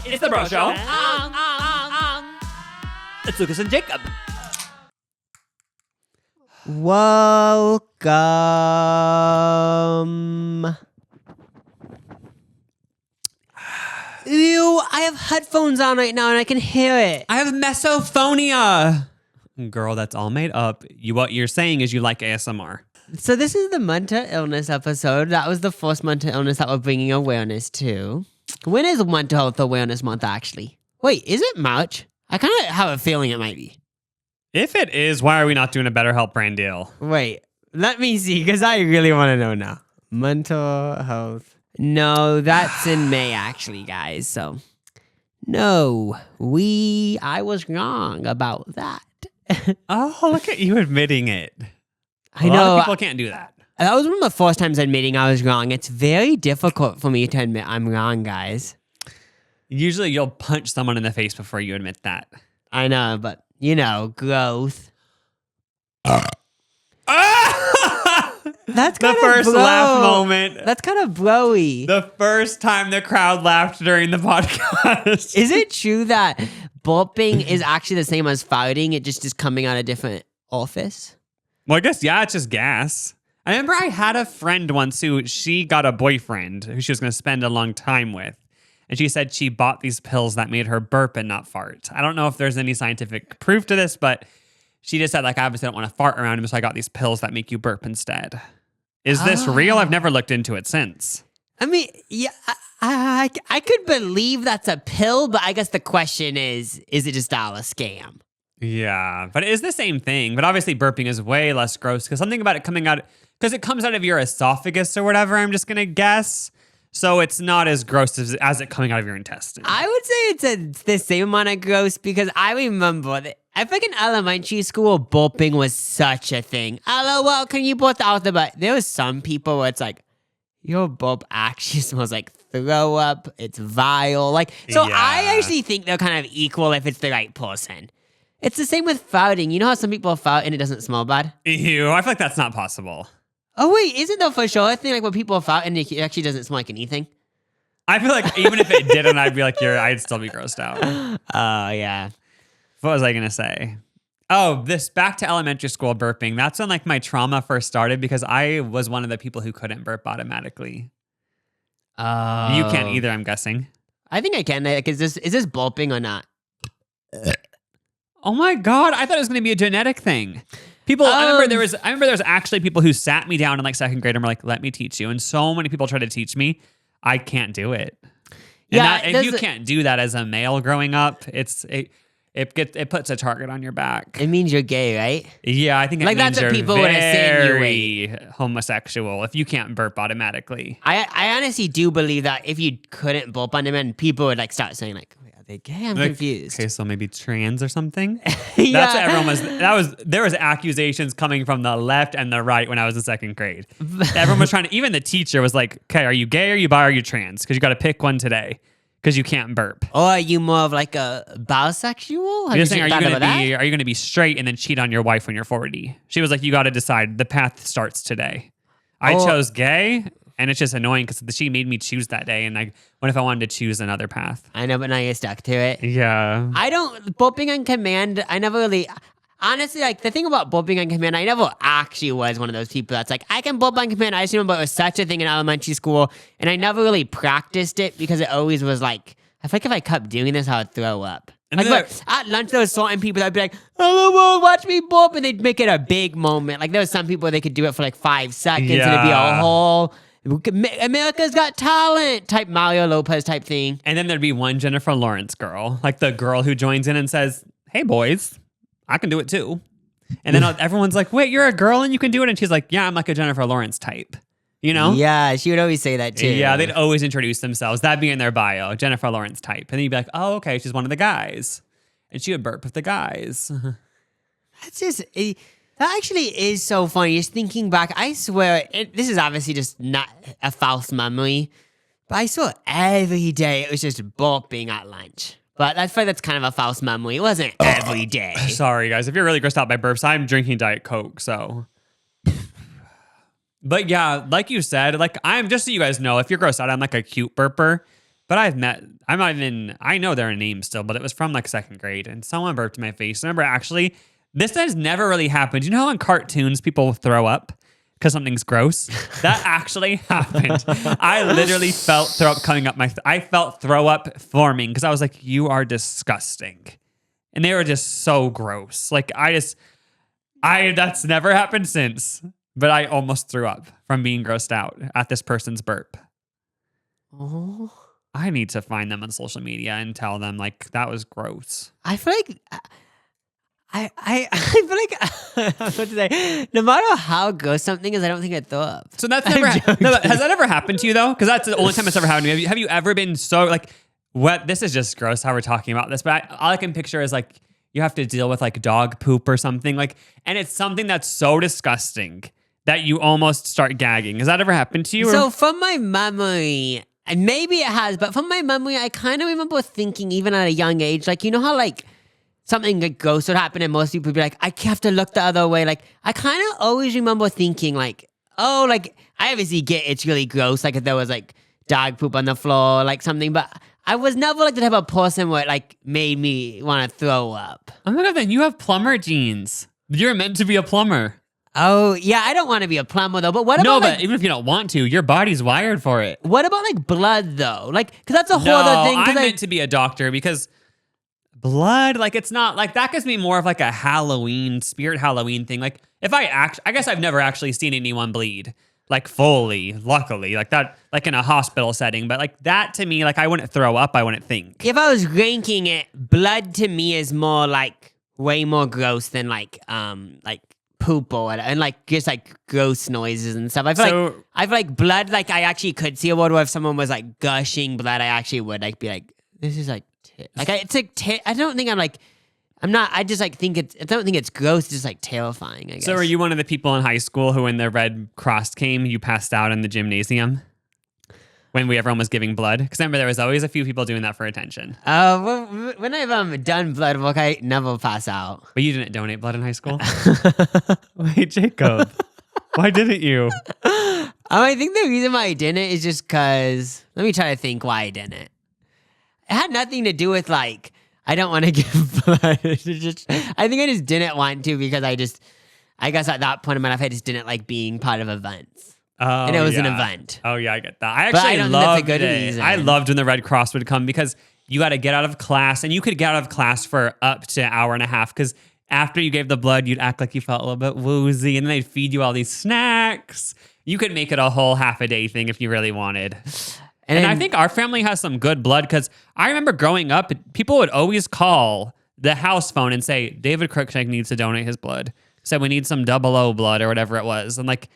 It's the Bro Show. It's Lucas and Jacob. Welcome. Ew, I have headphones on right now and I can hear it. I have mesophonia. Girl, that's all made up. What you're saying is you like ASMR. So this is the mental illness episode. That was the first mental illness that we're bringing awareness to. When is Mental Health Awareness Month, actually? Wait, is it March? I kind of have a feeling it might be. If it is, why are we not doing a BetterHelp brand deal? Wait, let me see, because I really want to know now. Mental health. No, that's in May, actually, guys. So, no, I was wrong about that. Oh, look at you admitting it. I A lot know. of people can't do that. That was one of the first times admitting I was wrong. It's very difficult for me to admit I'm wrong, guys. Usually you'll punch someone in the face before you admit that. I know, but, growth. That's The kind of first laugh moment. That's kind of blowy. The first time the crowd laughed during the podcast. Is it true that burping is actually the same as farting? It just is coming out of different orifice? Well, I guess, yeah, it's just gas. I remember I had a friend once who she got a boyfriend who she was going to spend a long time with. And she said she bought these pills that made her burp and not fart. I don't know if there's any scientific proof to this, but she just said, I obviously don't want to fart around him, so I got these pills that make you burp instead. Is this real? I've never looked into it since. I mean, yeah, I could believe that's a pill, but I guess the question is it just all a scam? Yeah, but it is the same thing. But obviously burping is way less gross because something about it coming out, because it comes out of your esophagus or whatever, I'm just going to guess. So it's not as gross as it coming out of your intestine. I would say it's the same amount of gross because I remember that I think in elementary school, burping was such a thing. LOL, can you burp out the butt? There was some people where it's like, your burp actually smells like throw up. It's vile. So Yeah. I actually think they're kind of equal if it's the right person. It's the same with farting. You know how some people fart and it doesn't smell bad? Ew, I feel like that's not possible. Oh, wait, isn't there for sure a thing like when people fart and it actually doesn't smell like anything? I feel like even if it didn't, I'd be like, I'd still be grossed out. Oh, yeah. What was I going to say? Oh, back to elementary school burping. That's when my trauma first started because I was one of the people who couldn't burp automatically. Oh. You can't either, I'm guessing. I think I can. Is this burping or not? Oh my God, I thought it was going to be a genetic thing. I remember there was actually people who sat me down in second grade and were like, let me teach you. And so many people tried to teach me. I can't do it. And you can't do that as a male growing up. It puts a target on your back. It means you're gay, right? Yeah, I think it means that's what you're people would very homosexual if you can't burp automatically. I honestly do believe that if you couldn't burp on them, and people would start saying are they gay? I'm confused. Okay, so maybe trans or something. Yeah. That's what everyone was. There was accusations coming from the left and the right when I was in second grade. Everyone was trying to. Even the teacher was like, "Okay, are you gay? Are you bi? Are you trans? Because you got to pick one today because you can't burp." Or are you more of like a bisexual? You're saying, are you going to be straight and then cheat on your wife when you're 40? She was like, you got to decide. The path starts today. I chose gay. And it's just annoying because she made me choose that day. And what if I wanted to choose another path? I know, but now you're stuck to it. Yeah. Burping on command, I never really, honestly, the thing about burping on command, I never actually was one of those people that's I can burp on command. I just remember it was such a thing in elementary school. And I never really practiced it because it always was I feel like if I kept doing this, I would throw up. But at lunch, there was certain people that would be like, "Hello, watch me burp," and they'd make it a big moment. There was some people they could do it for 5 seconds, and it'd be a whole America's Got Talent type Mario Lopez type thing. And then there'd be one Jennifer Lawrence girl, the girl who joins in and says, "Hey boys, I can do it too." And then everyone's like, "Wait, you're a girl and you can do it?" And she's like, "Yeah, I'm a Jennifer Lawrence type." You know? Yeah, she would always say that too. Yeah, they'd always introduce themselves. That'd be in their bio, Jennifer Lawrence type. And then you'd be like, "Oh, okay, she's one of the guys." And she would burp with the guys. That's just... That actually is so funny. Just thinking back, I swear, this is obviously just not a false memory, but I swear every day it was just burping at lunch. But I feel like that's kind of a false memory. It wasn't every day. Sorry, guys. If you're really grossed out by burps, I'm drinking Diet Coke, so... But yeah, like you said, like I'm just so you guys know, if you're grossed out, I'm like a cute burper. But I'm not even, I know their name still, but it was from like second grade and someone burped in my face. Remember, actually, this has never really happened. You know how in cartoons people throw up because something's gross? That actually happened. I literally felt throw up coming up I felt throw up forming because I was like, you are disgusting. And they were just so gross. Like that's never happened since. But I almost threw up from being grossed out at this person's burp. Oh, I need to find them on social media and tell them like that was gross. I feel like I feel like what to say. No matter how gross something is, I don't think I'd throw up. So that's never has that ever happened to you though? Because that's the only time it's ever happened to me. Have you ever been so like what? This is just gross how we're talking about this, but all I can picture is like you have to deal with like dog poop or something like, and it's something that's so disgusting that you almost start gagging. Has that ever happened to you? So from my memory, and maybe it has, but from my memory, I kind of remember thinking, even at a young age, like, you know how, like, something like gross would happen and most people would be like, I have to look the other way. Like, I kind of always remember thinking, like, oh, like, I obviously get it's really gross, like, if there was, like, dog poop on the floor, like, something, but I was never, like, the type of person where it, like, made me want to throw up. Oh my god, then you have plumber genes. You're meant to be a plumber. Oh, yeah, I don't want to be a plumber, though, but what about, No, like, but even if you don't want to, your body's wired for it. what about, like, blood, though? Like, because that's a whole No, other thing. 'Cause I'm meant to be a doctor because blood, like it's not like that gives me more of like a spirit Halloween thing. Like if I guess I've never actually seen anyone bleed like fully, luckily, like that, like in a hospital setting. But like that to me, like I wouldn't throw up, I wouldn't think. If I was ranking it, blood to me is more like way more gross than like poop or whatever, and like just like gross noises and stuff. I feel like blood, like I actually could see a world where if someone was like gushing blood, I actually would like be like, this is like it's like I don't think I'm not. I just like think I don't think it's gross. It's just like terrifying. I guess. So are you one of the people in high school who, when the Red Cross came, you passed out in the gymnasium when everyone was giving blood? Because remember, there was always a few people doing that for attention. When I've done blood work, I never pass out. But you didn't donate blood in high school. Wait, Jacob, why didn't you? I think the reason why I didn't is just because. Let me try to think why I didn't. It had nothing to do with like. I don't want to give blood. I think I just didn't want to because I guess at that point in my life, I just didn't like being part of events. Oh, and it was an event. Oh yeah, I get that. I But I actually don't think that's a loved good it. reason. I loved when the Red Cross would come because you got to get out of class, and you could get out of class for up to an hour and a half because after you gave the blood, you'd act like you felt a little bit woozy, and then they'd feed you all these snacks. You could make it a whole half a day thing if you really wanted. And I think our family has some good blood because I remember growing up, people would always call the house phone and say, David Cruikshank needs to donate his blood. Said we need some 00 blood or whatever it was. And like,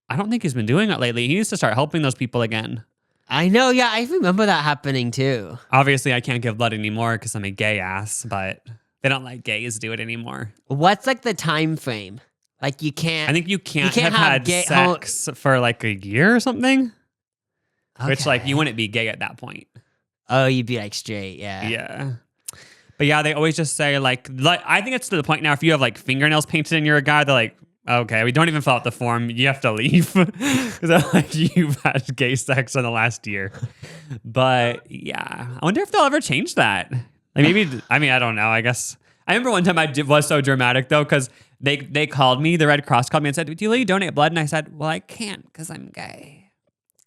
I don't think he's been doing it lately. He needs to start helping those people again. I know, yeah, I remember that happening too. Obviously, I can't give blood anymore because I'm a gay ass, but they don't let gays do it anymore. What's like the time frame? Like you can't. I think you can't have had sex for like a year or something. Okay. Which, like, you wouldn't be gay at that point. Oh, you'd be, like, straight, yeah. Yeah. But, yeah, they always just say, like I think it's to the point now, if you have, like, fingernails painted and you're a guy, they're like, okay, we don't even fill out the form. You have to leave. Because, like, you've had gay sex in the last year. But, yeah. I wonder if they'll ever change that. Like, maybe, I mean, I don't know. I guess. I remember one time was so dramatic, though, because they called me, the Red Cross called me and said, do you donate blood? And I said, well, I can't because I'm gay.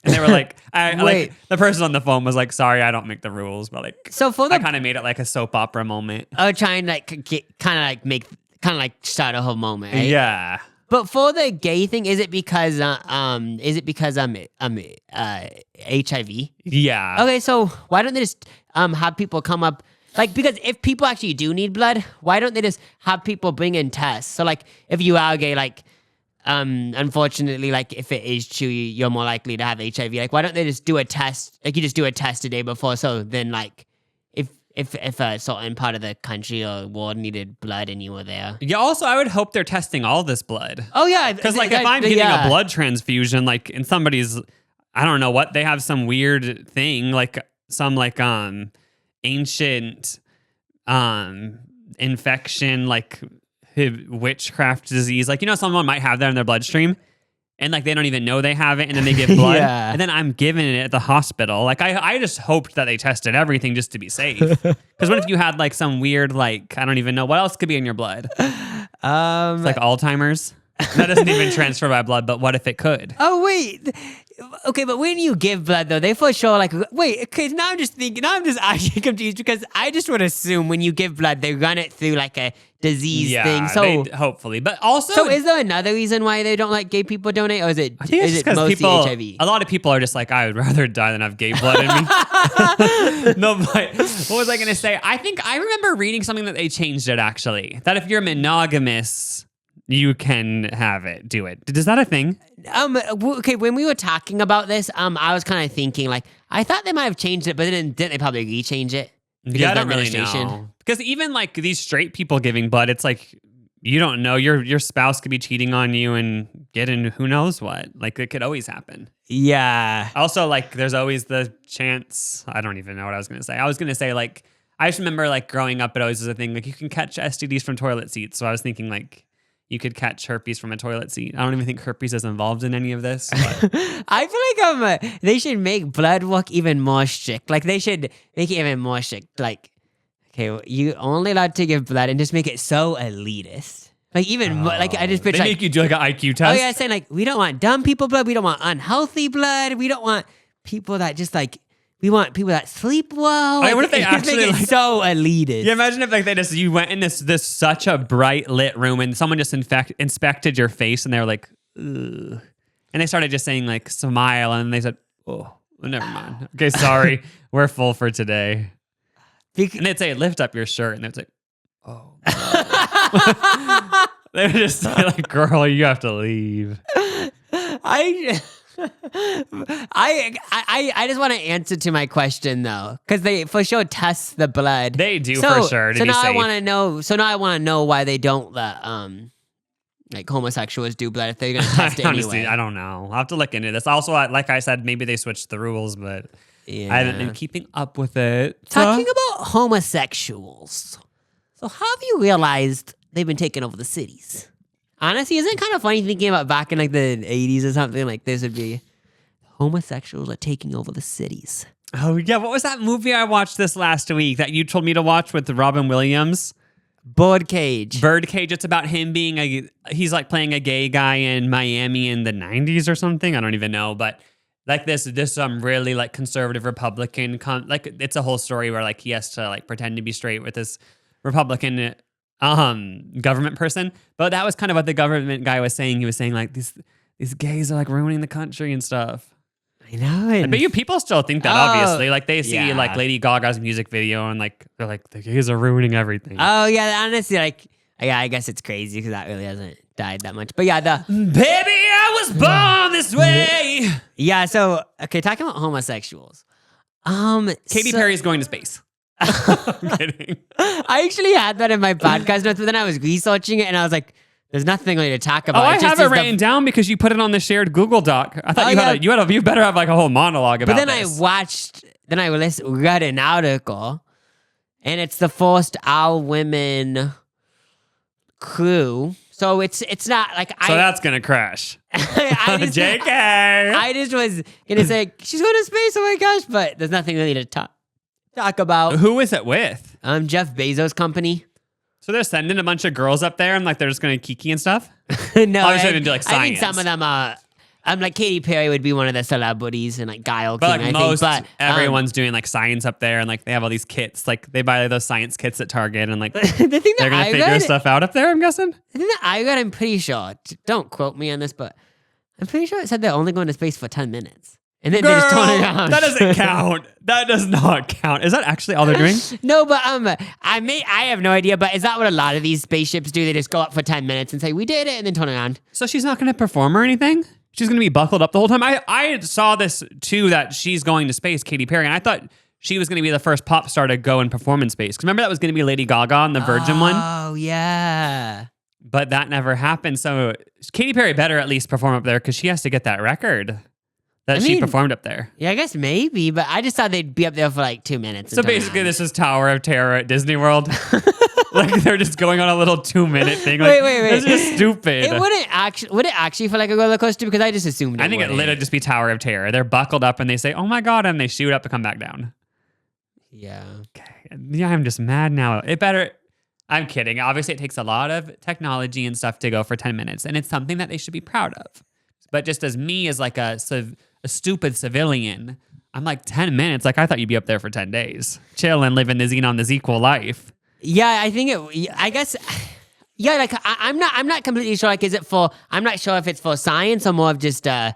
And they were like, like, the person on the phone was like, sorry, I don't make the rules. But like, so I kind of made it like a soap opera moment. Oh, trying to like start a whole moment, right? Yeah. But for the gay thing, is it because HIV? Yeah. Okay, so why don't they just have people come up? Like, because if people actually do need blood, why don't they just have people bring in tests? So like, if you are gay, like, unfortunately, like if it is true, you're more likely to have HIV. Like, why don't they just do a test? Like, you just do a test a day before. So then, like, if a certain part of the country or world needed blood and you were there. Yeah. Also, I would hope they're testing all this blood. Oh yeah, because like if I'm getting a blood transfusion, like in somebody's, I don't know what, they have some weird thing, like some like ancient infection, like witchcraft disease, like, you know, someone might have that in their bloodstream. and like they don't even know they have it, and then they give blood, Yeah. and then I'm giving it at the hospital. Like I just hoped that they tested everything just to be safe. Because what if you had like some weird, like, I don't even know what else could be in your blood? It's like Alzheimer's. That doesn't even transfer by blood, but what if it could? Oh wait, okay, but when you give blood though, they for sure like wait. Okay, now I'm just thinking. Now I'm just actually confused because I just would assume when you give blood, they run it through like a disease thing. So hopefully, but also, so is there another reason why they don't like gay people donate, or is it I think it's is just it 'cause mostly people, HIV? a lot of people are just like, I would rather die than have gay blood in me. No, but what was I going to say? I think I remember reading something that they changed it actually. That if you're monogamous, you can have it, do it. Is that a thing? Okay, when we were talking about this, I was kind of thinking like I thought they might have changed it, but then didn't they probably rechange it? Because Yeah, I of the don't really administration? know. Because even like these straight people giving blood, it's like you don't know. Your spouse could be cheating on you and getting who knows what. Like it could always happen. Yeah. Also, like there's always the chance. I don't even know what I was going to say. I was going to say like I just remember like growing up, it always was a thing. Like you can catch STDs from toilet seats. So I was thinking like you could catch herpes from a toilet seat. I don't even think herpes is involved in any of this. But I feel like they should make blood work even more strict. Like they should make it even more strict. Like, okay, you only allowed to give blood and just make it so elitist. Like even more, like I just they picture make like, you do like an IQ oh test. yeah, saying like we don't want dumb people blood, we don't want unhealthy blood, we don't want people that just like we want people that sleep well. I wonder if they just make actually, it like- so elitist. Yeah, imagine if like you went in this such a bright lit room and someone just inspected your face and they were like, ugh. And they started just saying like smile and they said, oh, well, never mind. Okay, sorry, we're full for today. And they'd say lift up your shirt and they'd say, oh. They would just say like, girl, you have to leave. I just want to answer to my question though, because they for sure test the blood. They do for sure to so be now safe. I want to know. So now I want to know why they don't let like homosexuals do blood if they're gonna test it Honestly, anyway. I don't know. I'll have to look into this. Also, like I said, maybe they switched the rules, but I haven't been keeping up with it. Talking about homosexuals. So have you realized they've been taking over the cities? Honestly, isn't it kind of funny thinking about back in like the 80s or something like this would be homosexuals are taking over the cities. Oh yeah, what was that movie I watched this last week that you told me to watch with Robin Williams? Birdcage. Birdcage. It's about him being he's like playing a gay guy in Miami in the 90s or something. I don't even know, but like this really like conservative Republican like it's a whole story where like he has to like pretend to be straight with this Republican government person. But that was kind of what the government guy was saying. He was saying like these gays are like ruining the country and stuff. I know. But people still think that, obviously. Like, they see, yeah. like, Lady Gaga's music video, and, like, they're like, the gays are ruining everything. Oh, yeah, honestly, like, yeah, I guess it's crazy because that really hasn't died that much. But yeah, Baby, I was born this way. yeah, so, okay, talking about homosexuals. Katy Perry's going to space. I'm kidding. I actually had that in my podcast notes, but then I was researching it, and I was like, there's nothing really to talk about. Oh, I It just have it is the- written down because you put it on the shared Google Doc. I thought you better have, like, a whole monologue about But then this. I read an article, and it's the first all-women crew. So it's not like So that's going to crash. I just, JK. I just was gonna say she's going to space. Oh my gosh! But there's nothing really to talk about. Who is it with? Jeff Bezos' company. So they're sending a bunch of girls up there and like they're just going to kiki and stuff? No, Obviously, they didn't do, like, I think science. some of them are. Like Katy Perry would be one of the celebrities, and like Guile But King, like I most, think. But everyone's doing like science up there and like they have all these kits. Like they buy those science kits at Target and like the thing that they're going to figure stuff out up there, I'm guessing? The thing that I read, I'm pretty sure. Don't quote me on this, but I'm pretty sure it said they're only going to space for 10 minutes. And then they just turn around. That doesn't count. That does not count. Is that actually all they're doing? No, but I have no idea, but is that what a lot of these spaceships do? They just go up for 10 minutes and say, we did it, and then turn around. So she's not going to perform or anything? She's going to be buckled up the whole time? I saw this too, that she's going to space, Katy Perry, and I thought she was going to be the first pop star to go and perform in space. Because remember that was going to be Lady Gaga on the Virgin one? Oh, yeah. But that never happened. So Katy Perry better at least perform up there because she has to get that record that she performed up there. Yeah, I guess maybe, but I just thought they'd be up there for like 2 minutes. So basically, this is Tower of Terror at Disney World. Like they're just going on a little 2-minute thing. Like, Wait. It's just stupid. It wouldn't actually. Would it actually feel like a roller coaster? Because I just assumed. I think it wouldn't. literally just be Tower of Terror. They're buckled up and they say, "Oh my god," and they shoot up and come back down. Yeah. Okay. Yeah, I'm just mad now. It better. I'm kidding. Obviously, it takes a lot of technology and stuff to go for 10 minutes, and it's something that they should be proud of. But just as me, as like a stupid civilian, I'm like 10 minutes. Like I thought you'd be up there for 10 days, chilling, living the Xenon the equal life. Yeah, I think it. I guess. Yeah, like I'm not completely sure. Like, is it for? I'm not sure if it's for science or more of just. I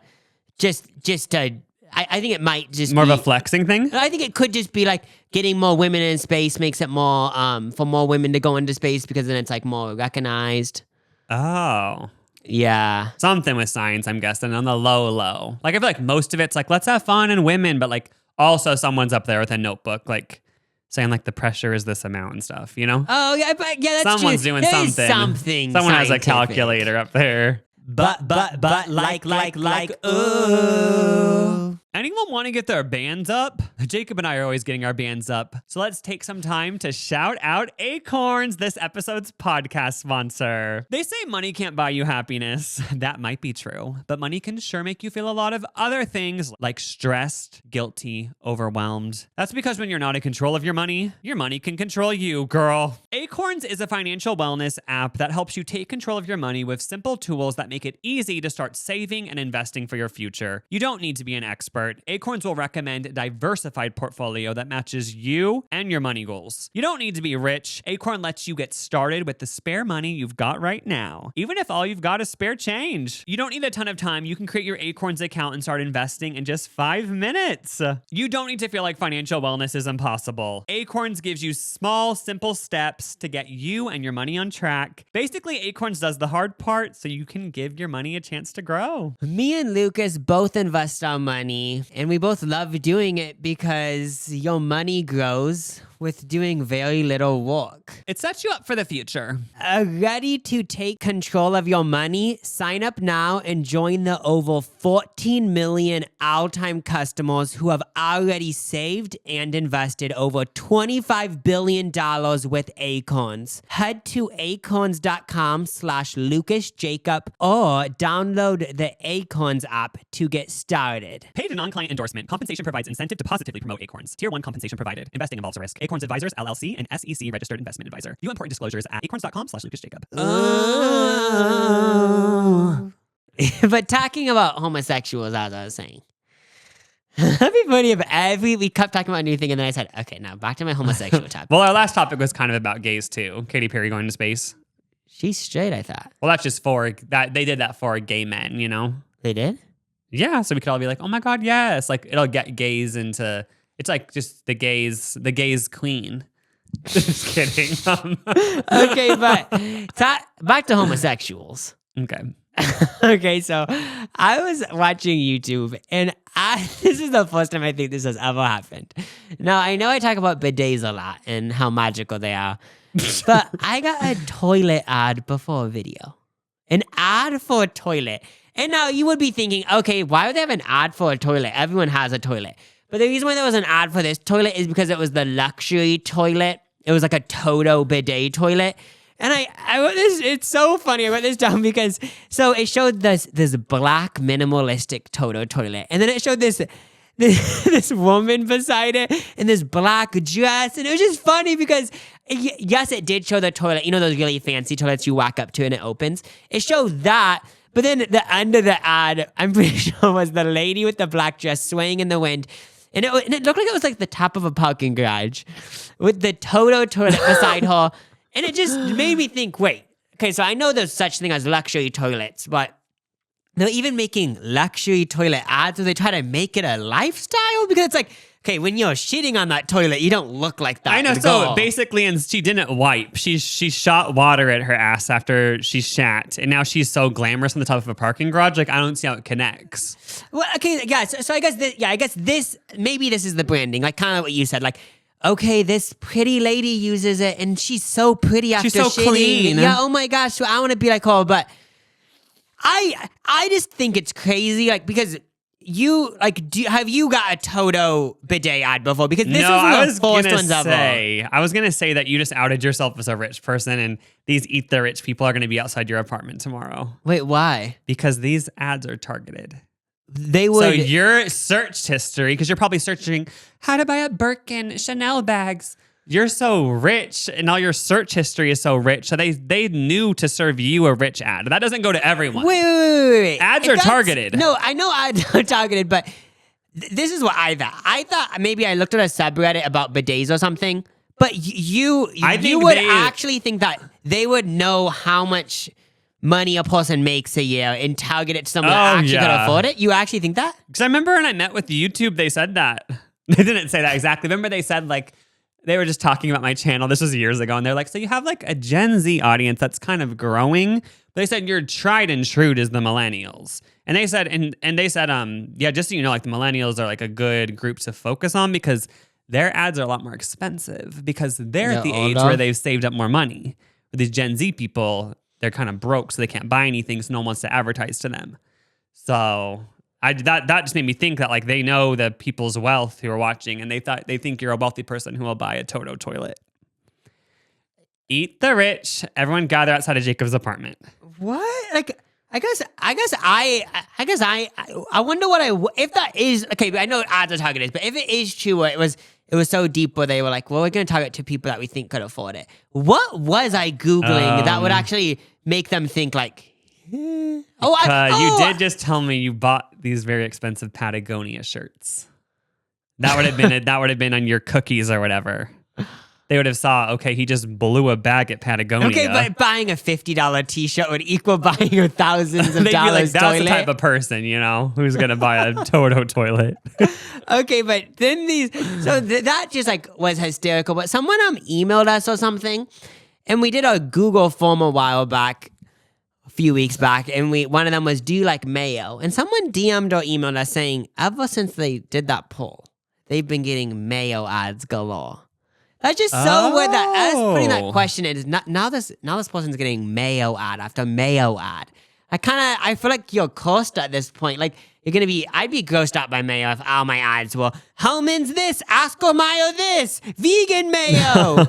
think it might just More be, of a flexing thing. I think it could just be like getting more women in space makes it more for more women to go into space because then it's like more recognized. Oh. Yeah. Something with science, I'm guessing, on the low. Like I feel like most of it's like, let's have fun and women, but like also someone's up there with a notebook, like saying like the pressure is this amount and stuff, you know? Oh yeah, but yeah, that's Someone's true. doing There is something. something. Someone has a scientific. calculator up there. But ooh. Anyone want to get their bands up? Jacob and I are always getting our bands up. So let's take some time to shout out Acorns, this episode's podcast sponsor. They say money can't buy you happiness. That might be true, but money can sure make you feel a lot of other things like stressed, guilty, overwhelmed. That's because when you're not in control of your money can control you, girl. Acorns is a financial wellness app that helps you take control of your money with simple tools that make it easy to start saving and investing for your future. You don't need to be an expert. Acorns will recommend a diversified portfolio that matches you and your money goals. You don't need to be rich. Acorn lets you get started with the spare money you've got right now, even if all you've got is spare change. You don't need a ton of time. You can create your Acorns account and start investing in just 5 minutes. You don't need to feel like financial wellness is impossible. Acorns gives you small, simple steps to get you and your money on track. Basically, Acorns does the hard part so you can give your money a chance to grow. Me and Lucas both invest our money, and we both love doing it because your money grows with doing very little work. It sets you up for the future. Ready to take control of your money? Sign up now and join the over 14 million all-time customers who have already saved and invested over $25 billion with Acorns. Head to acorns.com/LucasJacob or download the Acorns app to get started. Paid and non-client endorsement. Compensation provides incentive to positively promote Acorns. Tier 1 compensation provided. Investing involves a risk. Acorns Advisors, LLC, and SEC registered investment advisor. View important disclosures at acorns.com/LucasJacob. Oh. But talking about homosexuals, as I was saying, that'd be funny if we kept talking about a new thing and then I said, okay, now back to my homosexual topic. Well, our last topic was kind of about gays too. Katy Perry going to space. She's straight, I thought. Well, that's just for that. They did that for gay men, you know? They did? Yeah, so we could all be like, oh my God, yes. Like it'll get gays into, it's like just the gays queen. Just kidding. Okay, but back to homosexuals. Okay. Okay, so I was watching YouTube and this is the first time I think this has ever happened. Now, I know I talk about bidets a lot and how magical they are, but I got a toilet ad before a video. An ad for a toilet. And now you would be thinking, okay, why would they have an ad for a toilet? Everyone has a toilet. But the reason why there was an ad for this toilet is because it was the luxury toilet. It was like a Toto bidet toilet. And I wrote this, it's so funny. I wrote this down because, so it showed this black minimalistic Toto toilet. And then it showed this woman beside it in this black dress. And it was just funny because, yes, it did show the toilet. You know those really fancy toilets you walk up to and it opens? It showed that. But then at the end of the ad, I'm pretty sure was the lady with the black dress swaying in the wind. And it looked like it was like the top of a parking garage with the Toto toilet beside her. And it just made me think, wait, okay, so I know there's such thing as luxury toilets, but they're even making luxury toilet ads where they try to make it a lifestyle? Because it's like, okay, when you're shitting on that toilet, you don't look like that. I know. So basically, and she didn't wipe. She shot water at her ass after she shat, and now she's so glamorous on the top of a parking garage. Like I don't see how it connects. Well, okay, yeah. So I guess this maybe this is the branding, like kind of what you said, like. Okay, this pretty lady uses it, and she's so pretty after she's so shitting. clean. Yeah, oh my gosh, so I want to be like her, but I just think it's crazy, like because have you got a Toto bidet ad before? Because this No, is one I of was the first gonna ones ever. say, I was gonna say that you just outed yourself as a rich person, and these Eat the Rich people are gonna be outside your apartment tomorrow Wait, why? because these ads are targeted. They would. So your search history, because you're probably searching how to buy a Birkin, Chanel bags. You're so rich, and all your search history is so rich. So they knew to serve you a rich ad. That doesn't go to everyone. Wait. Ads If are that's- targeted. No, I know ads are targeted, but this is what I thought. I thought maybe I looked at a subreddit about bidets or something. But you I think would they- actually think that they would know how much money a person makes a year and target it to someone that Oh, actually could yeah. afford it. You actually think that? Because I remember when I met with YouTube, they said that. They didn't say that exactly. Remember they said like, they were just talking about my channel. This was years ago. And they're like, so you have like a Gen Z audience that's kind of growing. But they said your tried and true is the millennials. And they said, and they said, yeah, just so you know, like the millennials are like a good group to focus on because their ads are a lot more expensive because they're at the They're age older. where they've saved up more money. But these Gen Z people, they're kind of broke, so they can't buy anything, so no one wants to advertise to them. So that just made me think that like they know the people's wealth who are watching, and they think you're a wealthy person who will buy a Toto toilet. Eat the Rich. Everyone gather outside of Jacob's apartment. What? Like, I guess I wonder what if that is okay. But I know ads are targeted, but if it is true, where it was so deep where they were like, well, we're going to target to people that we think could afford it. What was I googling that would actually make them think like? You did just tell me you bought these very expensive Patagonia shirts. That would have been on your cookies or whatever. They would have saw, okay, he just blew a bag at Patagonia. Okay, but buying a $50 T-shirt would equal buying your thousands of they'd be like, dollars that's toilet. the type of person, who's gonna buy a Toto toilet. Okay, but then that just like was hysterical. But someone emailed us or something, and we did a Google form a while back, a few weeks back, and one of them was, do you like mayo? And someone DM'd or emailed us saying, ever since they did that poll, they've been getting mayo ads galore. That's just so weird that us putting that question in is now this person's getting mayo ad after mayo ad. I feel like you're cursed at this point. Like I'd be grossed out by mayo if all my ads were Hellman's this, Oscar Mayo this, vegan mayo.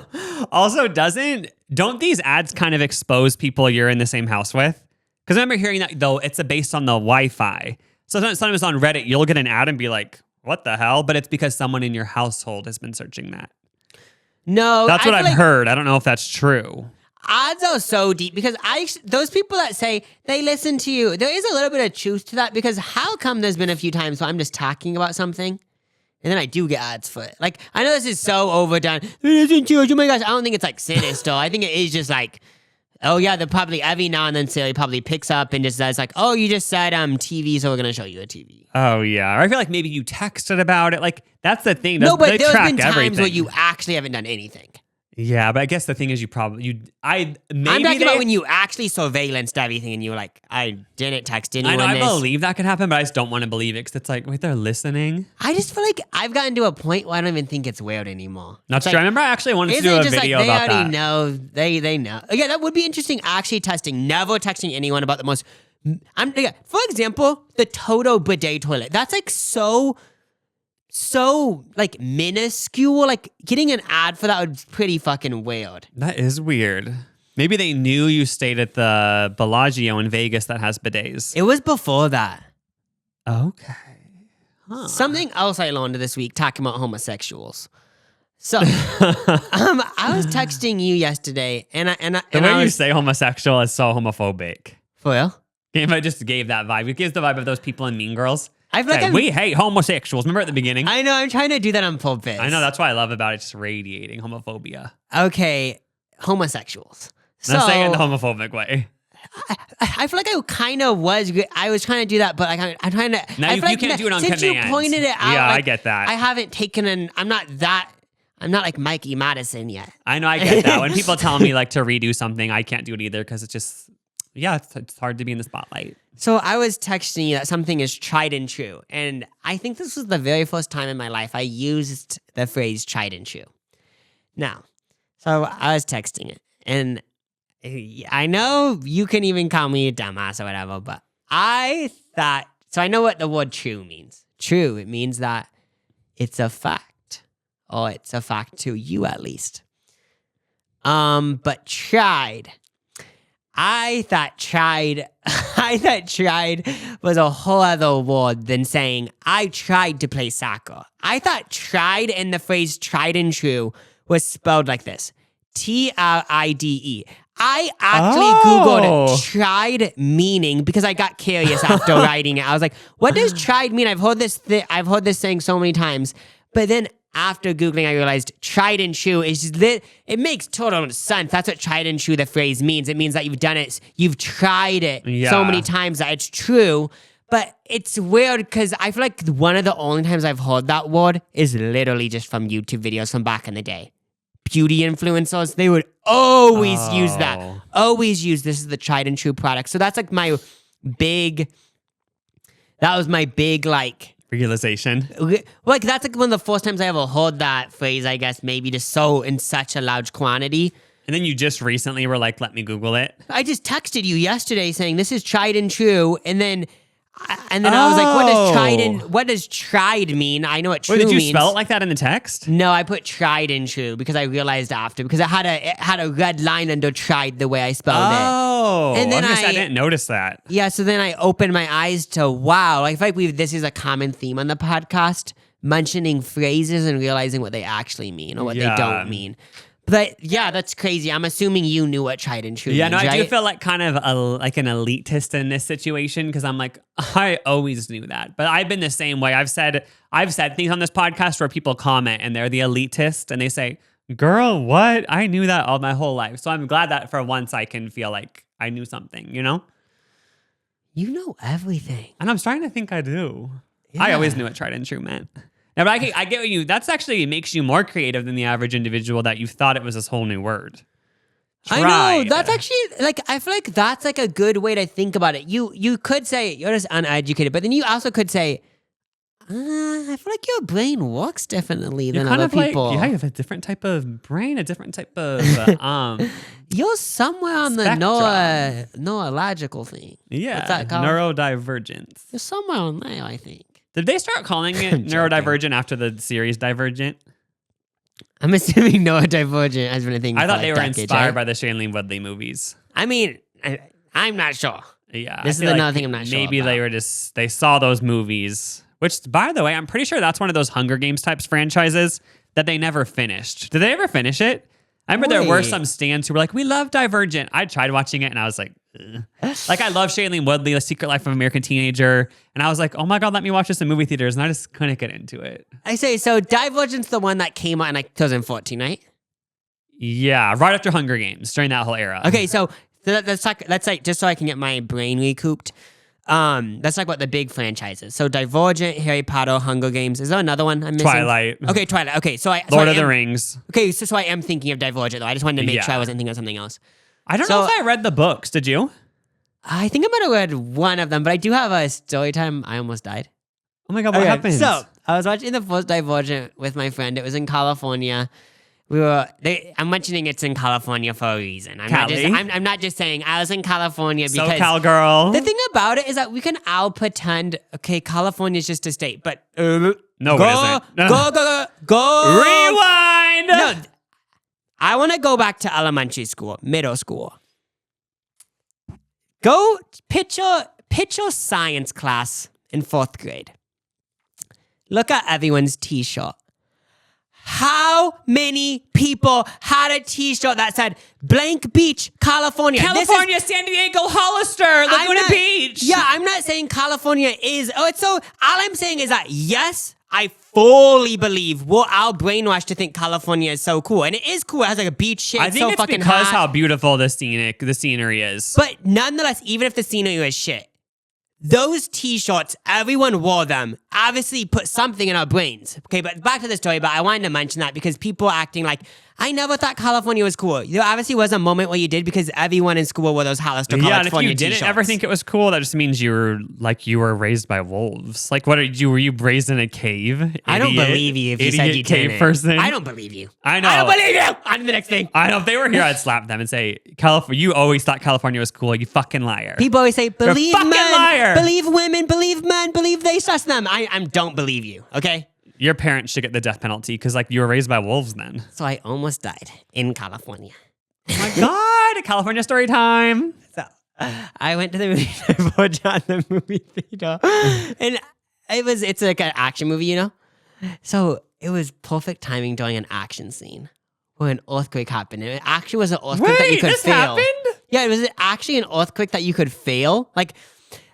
Also, don't these ads kind of expose people you're in the same house with? Because I remember hearing that though it's based on the Wi-Fi. So sometimes on Reddit you'll get an ad and be like, what the hell? But it's because someone in your household has been searching that. No, That's what I I've feel like heard. I don't know if that's true. ads are so deep because those people that say they listen to you, there is a little bit of truth to that because how come there's been a few times where I'm just talking about something and then I do get ads for it? Like, I know this is so overdone. Listen to it. Oh my gosh, I don't think it's like sinister. I think it is just like, oh yeah, they're probably every now and then Siri probably picks up and just says like, oh, you just said TV, so we're gonna show you a TV. Oh yeah, or I feel like maybe you texted about it. Like that's the thing. No, but they there's track been times everything. where you actually haven't done anything. Yeah, but I guess the thing is maybe I'm talking about when you actually surveillanced everything and you were like, I didn't text anyone I this. believe that could happen, but I just don't want to believe it because it's like, wait, they're listening. I just feel like I've gotten to a point where I don't even think it's weird anymore. That's It's true. I like, remember I actually wanted to isn't do it a just video like they about already that. know? They know. Yeah, that would be interesting. Actually, testing, never texting anyone about the most. For example, the Toto bidet toilet. That's like so like minuscule. Like getting an ad for that would be pretty fucking weird. That is weird. Maybe they knew you stayed at the Bellagio in Vegas that has bidets. It was before that. Okay. Something else I learned this week talking about homosexuals. So, I was texting you yesterday, and The way you say homosexual is so homophobic. for real. If I just gave that vibe, it gives the vibe of those people in Mean Girls. I feel like I'm- we hate homosexuals. Remember at the beginning? I know. I'm trying to do that on purpose. I know, that's what I love about it, just radiating homophobia. Okay, homosexuals. So Not saying it in the homophobic way. I feel like I kind of was. I was trying to do that, but like I'm trying to. Now I you feel like can't do it on since command. you pointed it out. Yeah, I like, get that. I haven't taken an. I'm not like Mikey Madison yet. I know, I get that. When people tell me like to redo something, I can't do it either because it's just, it's hard to be in the spotlight. So I was texting you that something is tried and true, and I think this was the very first time in my life I used the phrase tried and true. Now, so I was texting it, and I know you can even call me a dumbass or whatever, but I thought So I know what the word true means. True, it means that it's a fact. Or it's a fact to you at least. But tried. I thought tried was a whole other word than saying I tried to play soccer. I thought tried in the phrase tried and true was spelled like this. TRIDE. I actually Googled tried meaning because I got curious after writing it. I was like, what does tried mean? I've heard this saying so many times. But then after Googling, I realized tried and true it makes total sense. That's what tried and true, the phrase means. It means that you've done it, you've tried it so many times that it's true. But it's weird because I feel like one of the only times I've heard that word is literally just from YouTube videos from back in the day. Beauty influencers, they would always use that. Always use this as the tried and true product. So that's like my big like realization. Like that's like one of the first times I ever heard that phrase, I guess, maybe just so in such a large quantity. And then you just recently were like, let me Google it. I just texted you yesterday saying this is tried and true, and then I was like, what does tried mean? I know what true means. Did you spell it like that in the text? No, I put tried and true because I realized after, because it had a red line under tried the way I spelled it. Oh, and then I didn't notice that. Yeah, so then I opened my eyes to wow. I feel like this is a common theme on the podcast, mentioning phrases and realizing what they actually mean or what they don't mean. But yeah, that's crazy. I'm assuming you knew what tried and true means, no, I right? do feel like kind of like an elitist in this situation because I'm like, I always knew that. But I've been the same way. I've said things on this podcast where people comment and they're the elitist and they say, girl, what? I knew that all my whole life. So I'm glad that for once I can feel like I knew something, you know? You know everything. And I'm starting to think I do. Yeah. I always knew what tried and true meant. Now, but I get what that's actually makes you more creative than the average individual that you thought it was this whole new word. Tried. I know. That's actually, like, I feel like that's like a good way to think about it. You could say you're just uneducated, but then you also could say, I feel like your brain works differently than other people. You have a different type of brain, a different type of you're somewhere on the neurological thing. Yeah. What's that called? Neurodivergence. You're somewhere on there, I think. Did they start calling it neurodivergent after the series Divergent? I'm assuming neurodivergent has been a thing. I thought they were inspired by the Shailene Woodley movies. I mean, I'm not sure. Yeah. This is another thing I'm not sure Maybe about. they saw those movies, which, by the way, I'm pretty sure that's one of those Hunger Games types franchises that they never finished. Did they ever finish it? I remember there were some stands who were like, we love Divergent. I tried watching it and I was like, ugh. Like I love Shailene Woodley, The Secret Life of American Teenager. And I was like, oh my God, let me watch this in movie theaters. And I just couldn't get into it. I say, so Divergent's the one that came out in like 2014, right? Yeah, right after Hunger Games, during that whole era. Okay, so that's like, just so I can get my brain recouped. That's like what the big franchises. So Divergent, Harry Potter, Hunger Games. Is there another one I'm missing? Twilight. Okay, Twilight. Okay, so Lord of the Rings. Okay, so I am thinking of Divergent though. I just wanted to make sure I wasn't thinking of something else. I don't know if I read the books. Did you? I think I might have read one of them, but I do have a story time. I almost died. Oh my God, what happened? So I was watching the first Divergent with my friend. It was in California. I'm mentioning it's in California for a reason. I'm not just saying I was in California because SoCal girl. The thing about it is that we can all pretend, okay, California is just a state, but no, it isn't. Go. Rewind. No, I want to go back to elementary school, middle school. Go picture science class in 4th grade. Look at everyone's t-shirt. How many people had a t-shirt that said Blank Beach, California? California, San Diego, Hollister, Laguna Beach. Yeah, I'm not saying California is. All I'm saying is that, yes, I fully believe we're all brainwashed to think California is so cool. And it is cool. It has like a beach shit. I think it's fucking because hot. how beautiful the scenery is. But nonetheless, even if the scenery is shit, those t-shirts, everyone wore them, obviously put something in our brains. Okay, but back to the story, but I wanted to mention that because people are acting like I never thought California was cool. There obviously was a moment where you did because everyone in school wore those Hollister Yeah, and if California you didn't t-shirts. ever think it was cool, that just means you were raised by wolves. Like, what were you raised in a cave? I don't Idiot. believe you if you said Idiot you cave didn't. person. I don't believe you. I know. I don't believe you. On to the next thing. I know if they were here, I'd slap them and say, "California, you always thought California was cool. You fucking liar." People always say, believe fucking men, liar. believe women, believe men, believe they sus them. I don't believe you, okay? Your parents should get the death penalty because like you were raised by wolves then. So I almost died in California. Oh my God, California story time. So I went to the movie for John the movie theater, and it's like an action movie, you know. So it was perfect timing during an action scene where an earthquake happened. And it actually was an earthquake that you Wait, could this fail. happened? Yeah, it was actually an earthquake that you could fail. Like,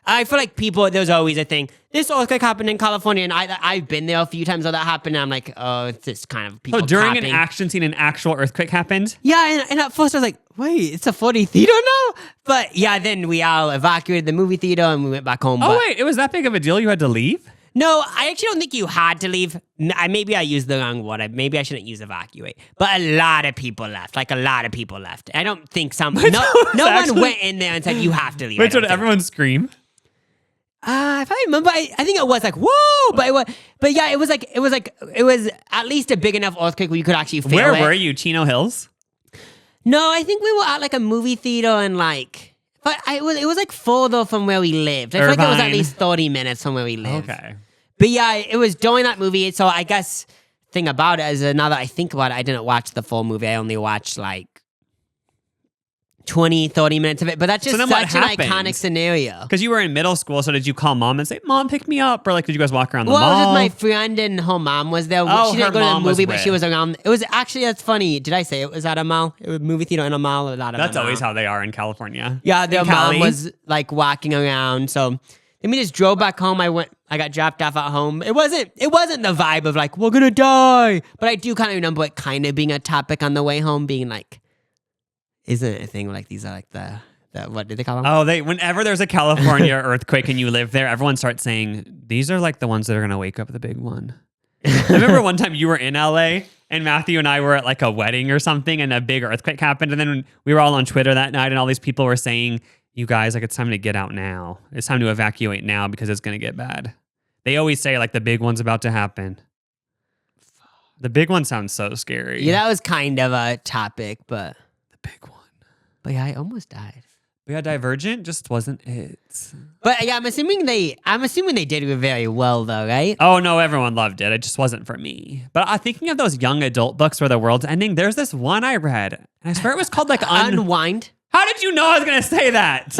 I feel like there's always a thing. This earthquake happened in California, and I've been there a few times where that happened, and I'm like, oh, it's just kind of people So during copying. an action scene, an actual earthquake happened. Yeah, and at first I was like, wait, it's a 40 theater now? But yeah, then we all evacuated the movie theater and we went back home. Oh but wait, it was that big of a deal? You had to leave? no, I actually don't think you had to leave. Maybe I used the wrong word. Maybe I shouldn't use evacuate. But a lot of people left. Like a lot of people left. I don't think no actually- one went in there and said you have to leave. I Wait, so don't did think. everyone scream? If I remember, I think it was like whoa, but yeah, it was at least a big enough earthquake where you could actually fail Where it. were you? Chino Hills? No, I think we were at like a movie theater and like, but it was like further from where we lived. I feel like it was at Irvine. least 30 minutes from where we lived. Okay. But yeah, it was during that movie. So I guess thing about it is now that I think about it, I didn't watch the full movie. I only watched like 20, 30 minutes of it. But that's just then what such an happened? iconic scenario. Because you were in middle school, so did you call mom and say, "Mom, pick me up," or like did you guys walk around the Well, I was mall? with my friend and her mom was there. Oh, She her didn't go to the mom was movie, but she with. was around. It was actually, that's funny. Did I say it was at a mall? It was a movie theater in a mall or not? That's always how they are in California. Yeah, their In mom Cali? was like walking around. So then we just drove back home. I got dropped off at home. It wasn't the vibe of like, we're gonna die. But I do kind of remember it kind of being a topic on the way home, being like, isn't it a thing like these are like the what did they call them? Oh, whenever there's a California earthquake and you live there, everyone starts saying, "These are like the ones that are gonna wake up the big one." I remember one time you were in LA and Matthew and I were at like a wedding or something and a big earthquake happened. And then we were all on Twitter that night and all these people were saying, "You guys, like it's time to get out now. It's time to evacuate now because it's going to get bad." They always say like the big one's about to happen. The big one sounds so scary. Yeah, that was kind of a topic, but The big one. yeah, I almost died. But yeah, Divergent just wasn't it. But yeah, I'm assuming they did it very well though, right? Oh no, everyone loved it. It just wasn't for me. But thinking of those young adult books where the world's ending, there's this one I read, and I swear it was called like Unwind. How did you know I was gonna say that?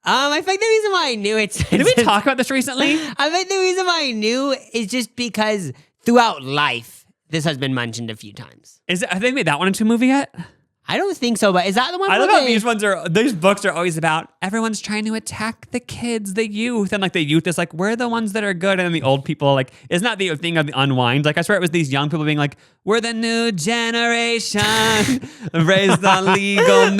I think the reason why I knew it. Did we talk about this recently? I think the reason why I knew is just because throughout life, this has been mentioned a few times. Have they made that one into a movie yet? I don't think so, but is that the one? I where love how they- these books are always about everyone's trying to attack the kids, the youth, and like the youth is like, we're the ones that are good, and then the old people are like, isn't that the thing of the unwind? Like I swear it was these young people being like, we're the new generation, raised on legal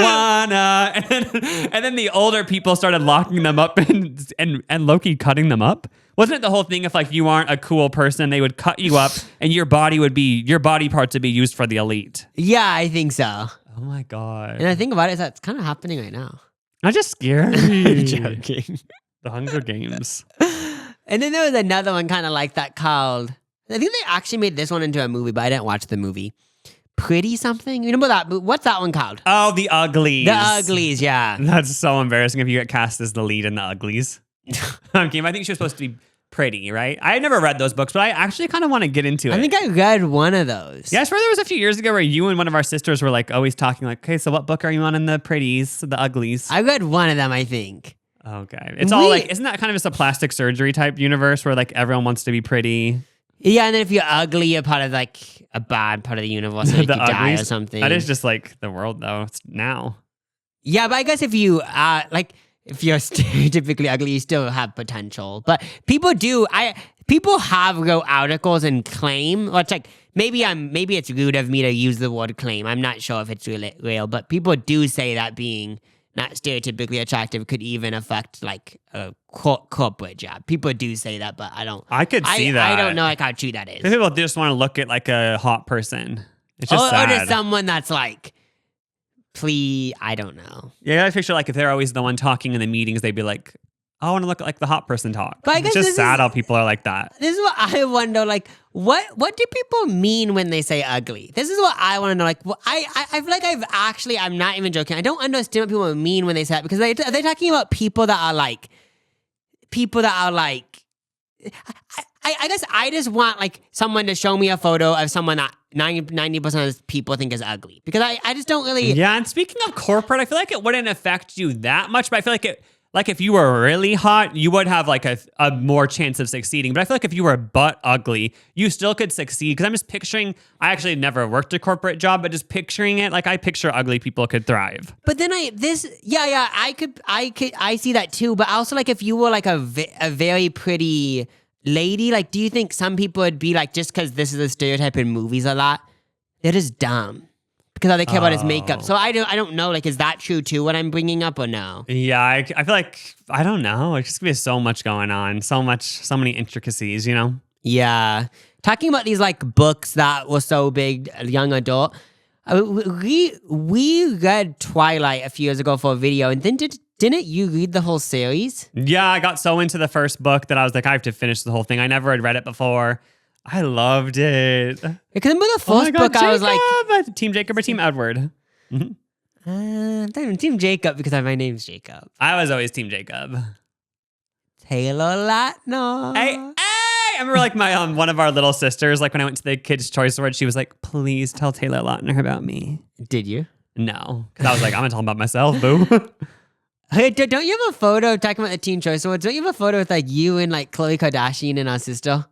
marijuana, and then the older people started locking them up and Loki cutting them up. Wasn't it the whole thing if like you aren't a cool person, they would cut you up and your body parts would be used for the elite? Yeah, I think so. Oh my god. And I think about it, is that's kind of happening right now. I'm just scared. Joking. The Hunger Games. And then there was another one kind of like that called, I think they actually made this one into a movie, but I didn't watch the movie. Pretty something? You remember that? What's that one called? Oh, The Uglies. The Uglies, yeah. That's so embarrassing if you get cast as the lead in The Uglies. I think she was supposed to be pretty, right? I never read those books, but I actually kind of want to get into it. I think I read one of those. Yeah, I swear there was a few years ago where you and one of our sisters were like always talking like, okay, so what book are you on in the pretties, the uglies? I read one of them, I think. Okay. It's all like, isn't that kind of just a plastic surgery type universe where like everyone wants to be pretty? Yeah, and then if you're ugly, you're part of like a bad part of the universe, like you die or uglies? something. That is just like the world though. It's now. Yeah, but I guess if you if you're stereotypically ugly, you still have potential. But people have wrote articles and claim, or it's like maybe it's rude of me to use the word claim. I'm not sure if it's real, but people do say that being not stereotypically attractive could even affect like a corporate job. People do say that, but I don't. I could see that. I don't know like how true that is. People just want to look at like a hot person. It's just or sad. to someone that's like, please, I don't know. Yeah, I picture like if they're always the one talking in the meetings, they'd be like, "I want to look like the hot person talk." But I It's guess just this sad is- how people are like that. This is what I wonder, like, what do people mean when they say ugly? This is what I want to know. Like, I feel like I'm not even joking. I don't understand what people mean when they say that, because are they talking about people that are like, I guess I just want like someone to show me a photo of someone that 90% of people think is ugly, because I just don't really. Yeah, and speaking of corporate, I feel like it wouldn't affect you that much, but I feel like if you were really hot, you would have like a more chance of succeeding. But I feel like if you were butt ugly, you still could succeed. Because I'm just picturing, I actually never worked a corporate job, but just picturing it, like I picture ugly people could thrive. But then I see that too. But also, like, if you were like a very pretty lady, like, do you think some people would be like, just because this is a stereotype in movies a lot, they're just dumb because all they care about is makeup? So I don't know. Like, is that true too? What I'm bringing up, or no? Yeah, I feel like, I don't know. It's just gonna be so much going on, so many intricacies, you know? Yeah. Talking about these like books that were so big, young adult. We read Twilight a few years ago for a video, and then didn't you read the whole series? Yeah, I got so into the first book that I was like, I have to finish the whole thing. I never had read it before. I loved it. Because remember the first book, I was like, Team Jacob or Team Edward? Team Jacob, because my name's Jacob. I was always Team Jacob. Taylor Lautner. Hey, I remember like my one of our little sisters, like when I went to the Kids' Choice Awards, she was like, "Please tell Taylor Lautner about me." Did you? No, because I was like, I'm gonna tell him about myself, boo. Hey, don't you have a photo talking about the Teen Choice Awards? Don't you have a photo with like you and like Khloe Kardashian and our sister?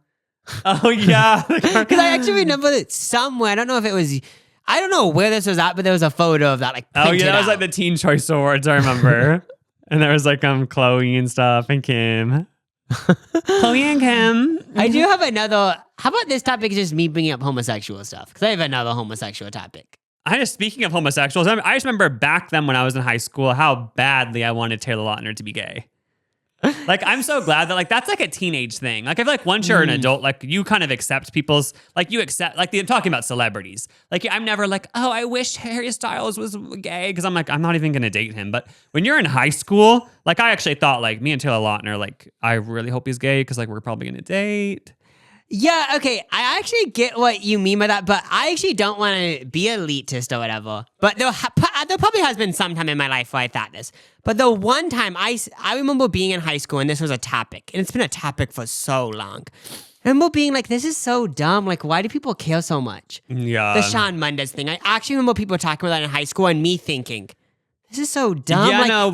Oh yeah, Because I actually remember it somewhere. I don't know if it was. I don't know where this was at, but there was a photo of that. Like, oh yeah, printed that was like out. the Teen Choice Awards. I remember, and there was like Chloe and stuff and Kim. Chloe and Kim. I do have another. How about this topic is just me bringing up homosexual stuff? Because I have another homosexual topic. Speaking of homosexuals, I just remember back then when I was in high school how badly I wanted Taylor Lautner to be gay. Like, I'm so glad that like that's like a teenage thing. Like, I feel like once you're an adult, like you kind of accept people's, like you accept, like I'm talking about celebrities. Like, I'm never like, oh, I wish Harry Styles was gay, because I'm like, I'm not even gonna date him. But when you're in high school, like I actually thought like me and Taylor Lautner, like I really hope he's gay because like we're probably gonna date. Yeah, okay. I actually get what you mean by that, but I actually don't want to be elitist or whatever. But there probably has been some time in my life where I thought this. But the one time I remember being in high school and this was a topic, and it's been a topic for so long. I remember being like, this is so dumb. Like, why do people care so much? Yeah. The Shawn Mendes thing. I actually remember people talking about that in high school and me thinking, this is so dumb. Yeah, like, no.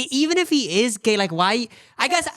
Even if he is gay, like, why? I guess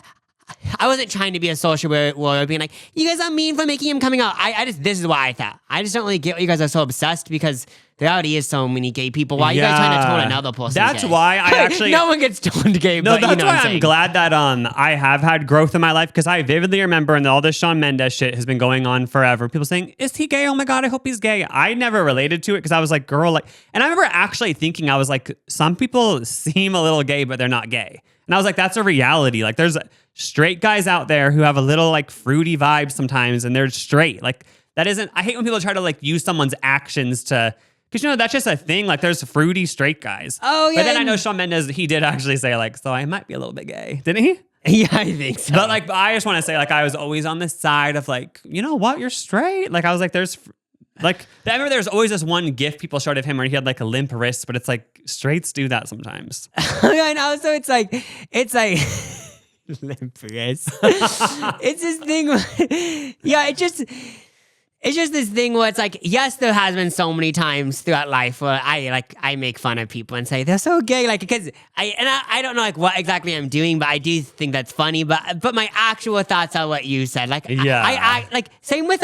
I wasn't trying to be a social warrior, being like, you guys are mean for making him coming out. This is what I thought. I just don't really get why you guys are so obsessed, because there already is so many gay people. Why are you guys trying to tone another person That's gay? why I actually... No one gets toned gay, No, but that's you know why what I'm I'm saying. glad that I have had growth in my life, because I vividly remember, and all this Shawn Mendes shit has been going on forever. People saying, "Is he gay? Oh my god, I hope he's gay." I never related to it because I was like, girl, like, and I remember actually thinking, I was like, some people seem a little gay, but they're not gay, and I was like, that's a reality. Like, there's straight guys out there who have a little like fruity vibe sometimes, and they're straight. Like, that isn't. I hate when people try to like use someone's actions to. Because, you know, that's just a thing. Like, there's fruity straight guys. Oh, yeah. But then I know Shawn Mendes, he did actually say, like, so I might be a little bit gay. Didn't he? Yeah, I think so. But, like, I just want to say, like, I was always on the side of, like, you know what? You're straight. Like, I was like, there's... Like, I remember there was always this one gif people showed of him where he had, like, a limp wrist. But it's like, straights do that sometimes. I know. So it's like limp wrist. It's this thing. Yeah, it's just this thing where it's like, yes, there has been so many times throughout life where I make fun of people and say they're so gay, like, because I don't know like what exactly I'm doing, but I do think that's funny. But my actual thoughts are what you said. Like, Yeah. I like same with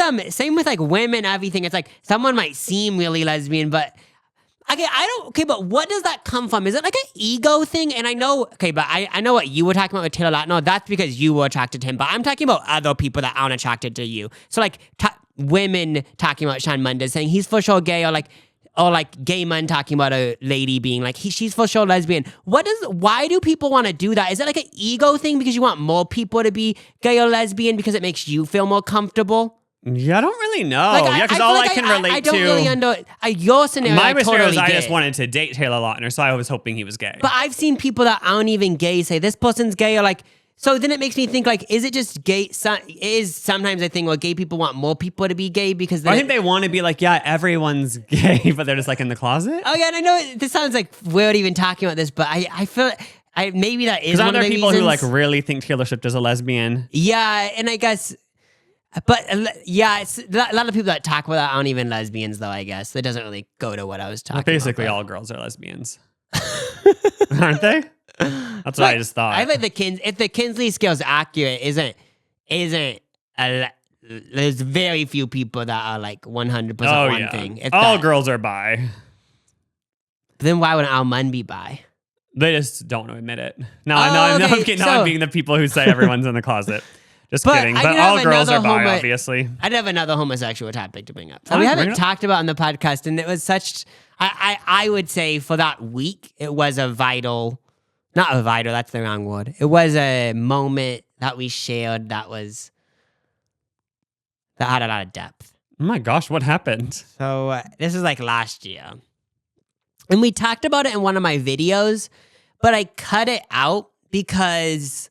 like women, everything. It's like someone might seem really lesbian, but. Okay, but what does that come from? Is it like an ego thing? And I know, okay, but I know what you were talking about with Taylor Lautner. That's because you were attracted to him. But I'm talking about other people that aren't attracted to you. So like women talking about Shawn Mendes saying he's for sure gay, or like gay men talking about a lady being like she's for sure lesbian. Why do people want to do that? Is it like an ego thing because you want more people to be gay or lesbian because it makes you feel more comfortable? Yeah, I don't really know. Like, Yeah, because feel all like I can relate I don't to. really your scenario. My I scenario totally is I get. just wanted to date Taylor Lautner, so I was hoping he was gay. But I've seen people that aren't even gay say this person's gay, or like. So then it makes me think, like, is it just gay? Is sometimes a thing where gay people want more people to be gay because I think they want to be like, yeah, everyone's gay, but they're just like in the closet. Oh yeah, and I know this sounds like weird even talking about this, but I feel maybe that is Because one aren't of there the people reasons. who like really think Taylor Swift is a lesbian? Yeah, and I guess, but yeah, it's a lot of people that talk about that aren't even lesbians, though. I guess that doesn't really go to what I was talking about. Basically, but- all girls are lesbians, aren't they? That's what I just thought. I bet if the Kinsey scale is accurate, there's very few people that are like 100% oh one yeah, thing. If all that. girls are bi. Then why would Al Munn be bi? They just don't admit it. No, Oh, I'm okay, kidding. No, so- I'm being the people who say everyone's in the closet. Just But kidding. I But could all have girls are another bi, obviously. I'd have another homosexual topic to bring up. So Fine, we bring haven't it up. talked about on the podcast, and it was such. I would say for that week, it was not a vital. That's the wrong word. It was a moment that we shared that had a lot of depth. Oh my gosh, what happened? So this is like last year, and we talked about it in one of my videos, but I cut it out because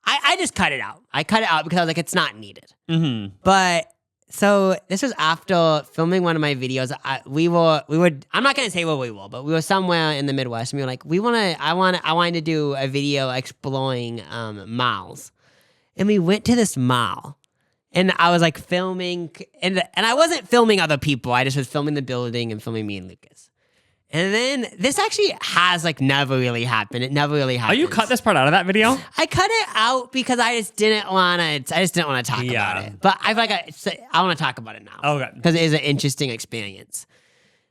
I just cut it out. I cut it out because I was like, it's not needed. Mm-hmm. But so this was after filming one of my videos. We were. I'm not gonna say where we were, but we were somewhere in the Midwest. And we were like, I wanted to do a video exploring malls, and we went to this mall, and I was like filming, and I wasn't filming other people. I just was filming the building and filming me and Lucas. And then this actually has like never really happened. It never really Oh, happened. you cut this part out of that video? I cut it out because I just didn't want to talk Yeah. about it. But I feel like I want to talk about it now. Okay. Because it is an interesting experience.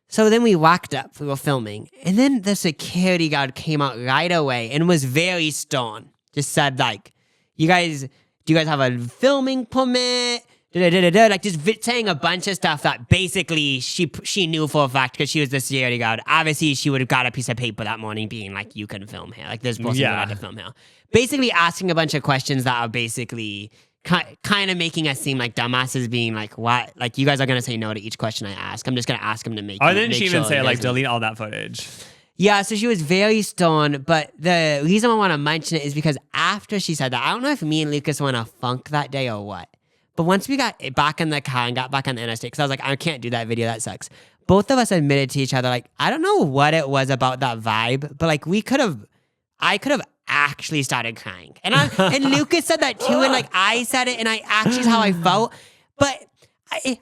So then we walked up, we were filming, and then the security guard came out right away and was very stern. Just said like, do you guys have a filming permit? Like just saying a bunch of stuff that basically she knew for a fact because she was the security guard. Obviously, she would have got a piece of paper that morning being like, you can film here. Like this person Yeah. allowed to film here. Basically asking a bunch of questions that are basically kind of making us seem like dumbasses being like, what? Like you guys are going to say no to each question I ask. I'm just going to ask them to make Oh, didn't make she even sure say you like guys know. delete all that footage? Yeah, so she was very stern, but the reason I want to mention it is because after she said that, I don't know if me and Lucas went to funk that day or what. But once we got back in the car and got back on the interstate, because I was like, I can't do that video, that sucks. Both of us admitted to each other, like, I don't know what it was about that vibe, but like I could have actually started crying. And and Lucas said that too, and like I said it, and I actually is how I felt. But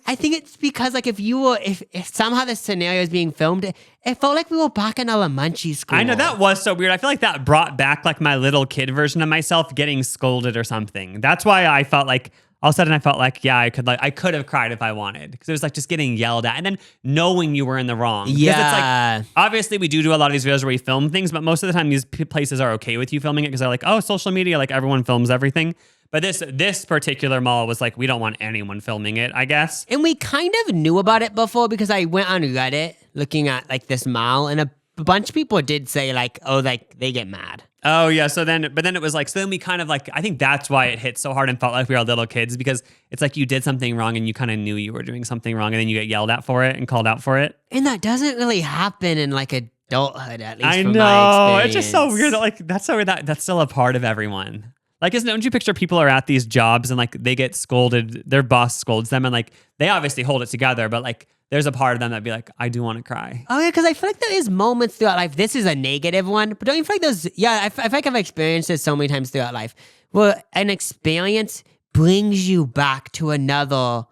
I think it's because like if somehow this scenario is being filmed, it felt like we were back in elementary school. I know that was so weird. I feel like that brought back like my little kid version of myself getting scolded or something. That's why I felt like all of a sudden I felt like, yeah, I could have cried if I wanted because it was like just getting yelled at and then knowing you were in the wrong. Because it's Yeah. like, obviously we do a lot of these videos where we film things, but most of the time these places are okay with you filming it because they're like, oh, social media, like everyone films everything. But this particular mall was like, we don't want anyone filming it, I guess. And we kind of knew about it before because I went on Reddit looking at like this mall, and a bunch of people did say like, oh, like they get mad. Oh yeah, but then it was like, so then we kind of like, I think that's why it hit so hard and felt like we were little kids because it's like you did something wrong and you kind of knew you were doing something wrong and then you get yelled at for it and called out for it. And that doesn't really happen in like adulthood, at least I from know, my experience. it's just so weird. Like that's so weird that's still a part of everyone. Like, don't you picture people are at these jobs and like they get scolded, their boss scolds them and like they obviously hold it together, but like there's a part of them that'd be like, I do want to cry. Oh yeah, because I feel like there is moments throughout life. This is a negative one, but don't you feel like those? Yeah, I feel like I've experienced this so many times throughout life, where an experience brings you back to another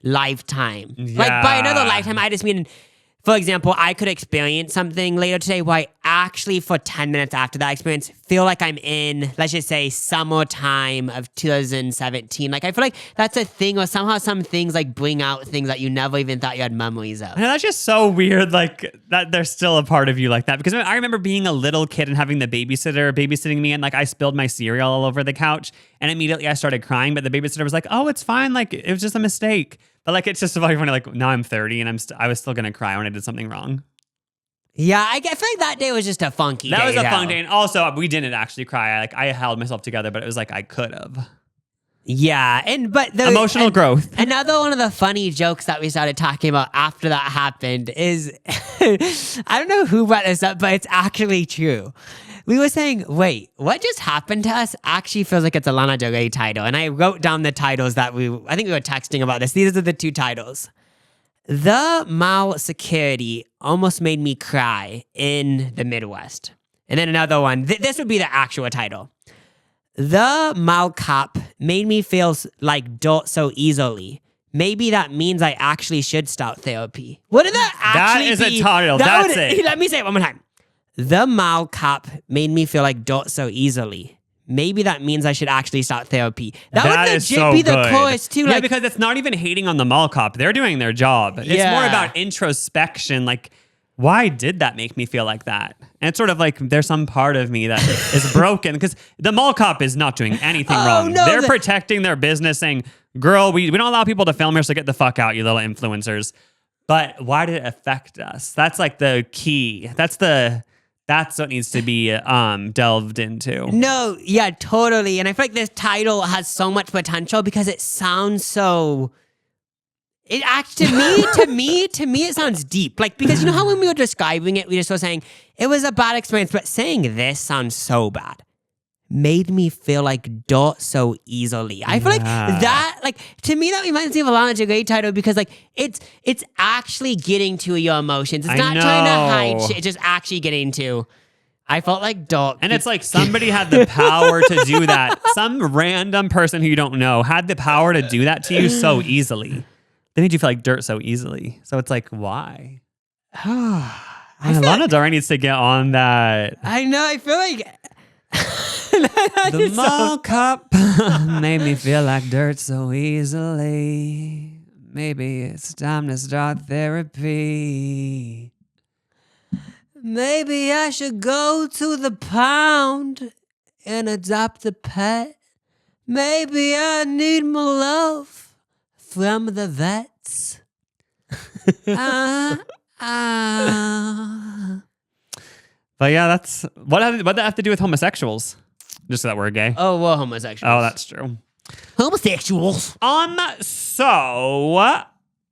lifetime. Like by another Yeah. lifetime, I just mean, for example, I could experience something later today where I actually, for 10 minutes after that experience, feel like I'm in, let's just say, summertime of 2017. Like, I feel like that's a thing, or somehow some things like bring out things that you never even thought you had memories of. And that's just so weird, like that there's still a part of you like that. Because I remember being a little kid and having the babysitter babysitting me, and like I spilled my cereal all over the couch, and immediately I started crying. But the babysitter was like, "Oh, it's fine. Like it was just a mistake." But like it's just so funny. Like now I'm 30 and I was still gonna cry when I did something wrong. Yeah, I feel like that day was just a funky day. That was a though. fun day, and also we didn't actually cry. I held myself together, but it was like I could have. Yeah, Emotional growth. Another one of the funny jokes that we started talking about after that happened is, I don't know who brought this up, but it's actually true. We were saying, wait, what just happened to us actually feels like it's a Lana Del Rey title. And I wrote down the titles that I think we were texting about this. These are the 2 titles. The Mall Security almost made me cry in the Midwest. And then another one, this would be the actual title. The Mall Cop made me feel like dirt so easily. Maybe that means I actually should start therapy. What did that actually That is be? a title. That's it. Let me say it one more time. The Mall Cop made me feel like dirt so easily. Maybe that means I should actually start therapy. That would is legit so be the good. chorus too. Yeah, Like, because it's not even hating on the mall cop. They're doing their job. It's Yeah. more about introspection. Like, why did that make me feel like that? And it's sort of like there's some part of me that is broken because the mall cop is not doing anything wrong. no, They're protecting their business, saying, girl, we don't allow people to film here, so get the fuck out, you little influencers. But why did it affect us? That's like the key. That's what needs to be delved into. no, yeah, totally. And I feel like this title has so much potential because it sounds so. It actually to me, it sounds deep. Like, because you know how when we were describing it, we just were saying it was a bad experience, but saying this sounds so bad. Made me feel like dirt so easily. I feel like that, like, to me, that reminds me of a Lana Del Rey title because, like, it's actually getting to your emotions. It's I not trying to know. hide shit. It's just actually getting to. I felt like dirt. And it's like somebody had the power to do that. Some random person who you don't know had the power to do that to you so easily. They made you feel like dirt so easily. So it's like, why? Lana Del Rey needs to get on that. I know. I feel like The mall cop made me feel like dirt so easily. Maybe it's time to start therapy. maybe I should go to the pound and adopt a pet. Maybe I need more love from the vets. But yeah, that's what did that have to do with homosexuals? Just that we're gay. Oh, well, homosexuals. Oh, that's true. Homosexuals. So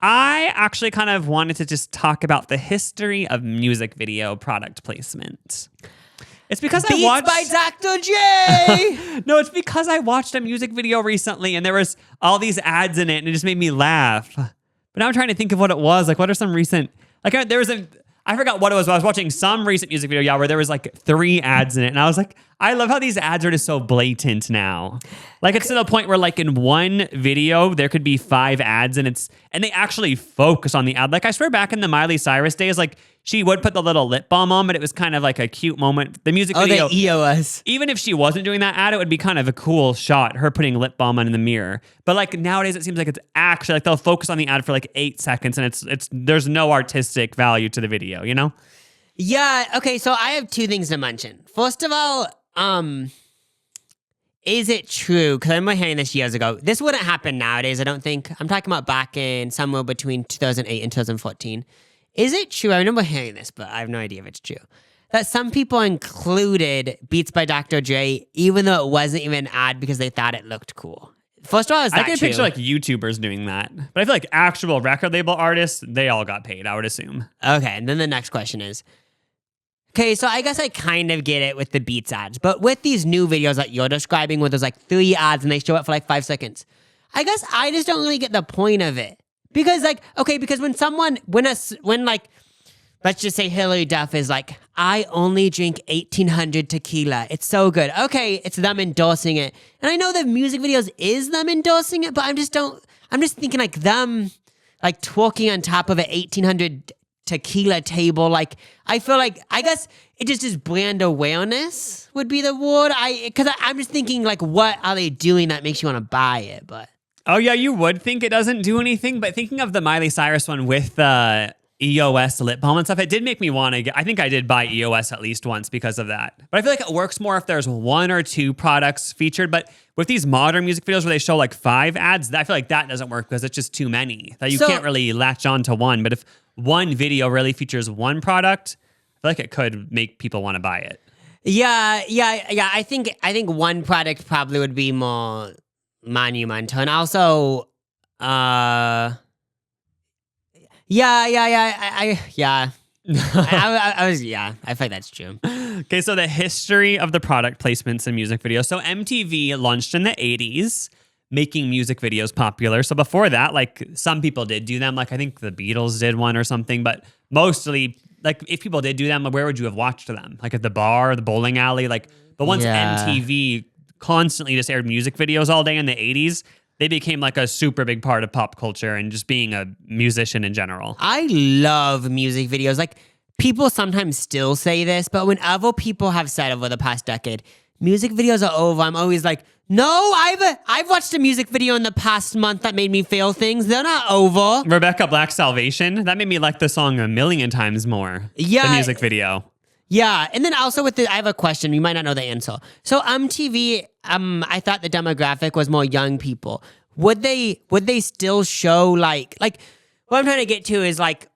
I actually kind of wanted to just talk about the history of music video product placement. It's because Beats I watched by Dr. J. No, it's because I watched a music video recently and there was all these ads in it and it just made me laugh. But now I'm trying to think of what it was. Like, what are some recent, like there was I forgot what it was, but I was watching some recent music video, where there was like 3 ads in it. And I was like, I love how these ads are just so blatant now. Like, it's to the point where like in one video, there could be 5 ads and they actually focus on the ad. Like, I swear back in the Miley Cyrus days, like she would put the little lip balm on, but it was kind of like a cute moment. The music video. the EOS. Even if she wasn't doing that ad, it would be kind of a cool shot, her putting lip balm on in the mirror. But like nowadays, it seems like it's actually like they'll focus on the ad for like 8 seconds, and it's there's no artistic value to the video, you know? Yeah, okay, so I have 2 things to mention. First of all, is it true? Because I remember hearing this years ago. This wouldn't happen nowadays, I don't think. I'm talking about back in somewhere between 2008 and 2014. Is it true? I remember hearing this, but I have no idea if it's true. That some people included Beats by Dr. Dre, even though it wasn't even an ad because they thought it looked cool. First of all, is that I can true? picture like YouTubers doing that. But I feel like actual record label artists, they all got paid, I would assume. Okay, and then the next question is, okay, so I guess I kind of get it with the Beats ads, but with these new videos that you're describing where there's like 3 ads and they show up for like 5 seconds, I guess I just don't really get the point of it. Because like, okay, because when like, let's just say Hillary Duff is like, I only drink 1800 tequila. It's so good. Okay, it's them endorsing it. And I know the music videos is them endorsing it, but I'm just thinking like them like twerking on top of an 1800 tequila table. Like, I feel like, I guess it just is brand awareness would be the word. Because I'm just thinking like, what are they doing that makes you want to buy it? But Oh yeah, you would think it doesn't do anything, but thinking of the Miley Cyrus one with the EOS lip balm and stuff, it did make me want to get, I think I did buy EOS at least once because of that. But I feel like it works more if there's 1 or 2 products featured. But with these modern music videos where they show like 5 ads, I feel like that doesn't work because it's just too many. That you can't really latch on to one. But if one video really features 1 product, I feel like it could make people want to buy it. yeah. I think one product probably would be more monumental. And also, yeah. I was, yeah, I think that's true. Okay, so the history of the product placements in music videos. So MTV launched in the 80s, making music videos popular. So before that, like some people did do them. Like I think the Beatles did one or something, but mostly, like if people did do them, where would you have watched them? Like at the bar, the bowling alley? Like, but once Yeah. MTV constantly just aired music videos all day in the 80s, they became like a super big part of pop culture and just being a musician in general. I love music videos. Like people sometimes still say this, but whenever people have said over the past decade, music videos are over, I'm always like, no, I've watched a music video in the past month that made me feel things. They're not over. Rebecca Black's Salvation, that made me like the song a million times more. Yeah. The music video. Yeah, and then also with I have a question. You might not know the answer. So MTV, I thought the demographic was more young people. Would they still show like what I'm trying to get to is like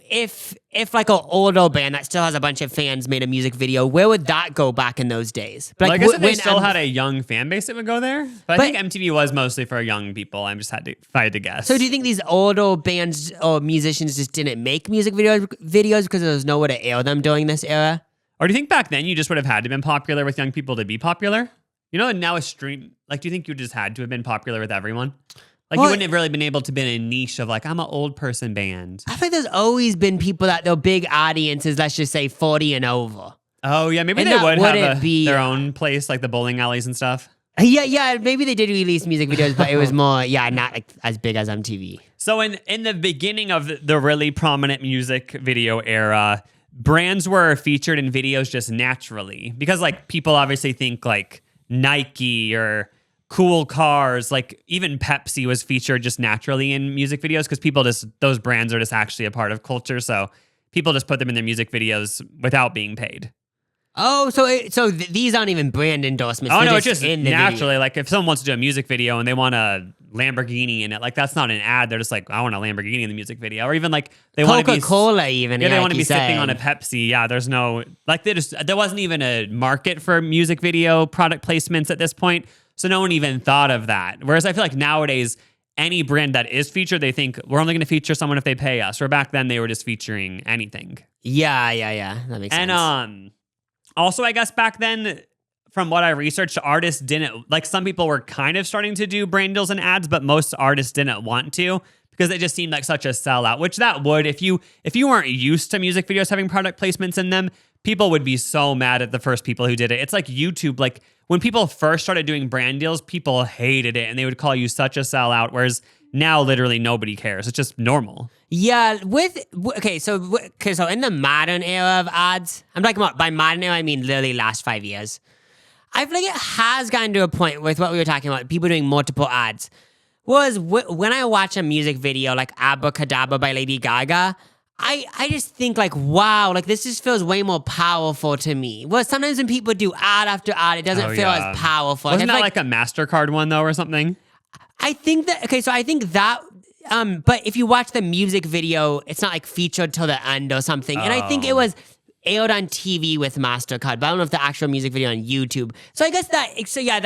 if like an older band that still has a bunch of fans made a music video, where would that go back in those days? Well, I guess if they when, still had a young fan base, it would go there. But I think MTV was mostly for young people. If I had to guess. So do you think these older bands or musicians just didn't make music videos because there was nowhere to air them during this era? Or do you think back then you just would have had to been popular with young people to be popular? You know, and now a stream, like, do you think you just had to have been popular with everyone? Like, Well, you wouldn't have really been able to be in a niche of like, I'm an old person band. I think there's always been people that their big audiences, let's just say 40 and over. Oh, yeah, maybe And they that would wouldn't have be- their own place, like the bowling alleys and stuff. Yeah, maybe they did release music videos, but it was more, not like as big as MTV. So in the beginning of the really prominent music video era, brands were featured in videos just naturally because like people obviously think like Nike or cool cars, like even Pepsi was featured just naturally in music videos because those brands are just actually a part of culture. So people just put them in their music videos without being paid. Oh, so these aren't even brand endorsements. Oh They're no, it's just in the naturally. video. Like if someone wants to do a music video and they want a Lamborghini in it, like that's not an ad. They're just like, I want a Lamborghini in the music video, or even like they want to be Coca-Cola even. Yeah, they like want to you be sipping said. on a Pepsi. Yeah, there's no like there wasn't even a market for music video product placements at this point, so no one even thought of that. Whereas I feel like nowadays, any brand that is featured, they think we're only going to feature someone if they pay us. Or back then, they were just featuring anything. Yeah. That makes sense. And also, I guess back then, from what I researched, artists didn't like. Some people were kind of starting to do brand deals and ads, but most artists didn't want to because it just seemed like such a sellout. Which that would, if you weren't used to music videos having product placements in them, people would be so mad at the first people who did it. It's like YouTube. Like when people first started doing brand deals, people hated it and they would call you such a sellout. Whereas now, literally nobody cares. It's just normal. Yeah, so in the modern era of ads, I'm talking about by modern era, I mean literally last 5 years. I feel like it has gotten to a point with what we were talking about, people doing multiple ads. When I watch a music video like Abracadabra by Lady Gaga, I just think like, wow, like this just feels way more powerful to me. Well, sometimes when people do ad after ad, it doesn't feel as powerful. Wasn't I that feel like a MasterCard one though or something? I think that but if you watch the music video, it's not like featured till the end or something. And I think it was aired on TV with MasterCard, but I don't know if the actual music video on YouTube. So I guess that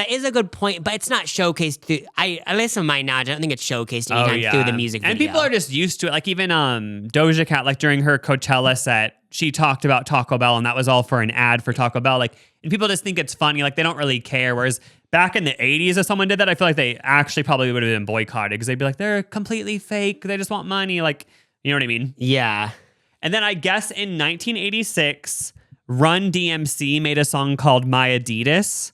is a good point, but it's not showcased through, at least in my knowledge, I don't think it's showcased anytime through the music video. And people are just used to it. Like even Doja Cat, like during her Coachella set, she talked about Taco Bell and that was all for an ad for Taco Bell. Like, and people just think it's funny, like they don't really care. Whereas back in the 80s, if someone did that, I feel like they actually probably would have been boycotted because they'd be like, they're completely fake. They just want money. Like, you know what I mean? Yeah. And then I guess in 1986, Run DMC made a song called My Adidas.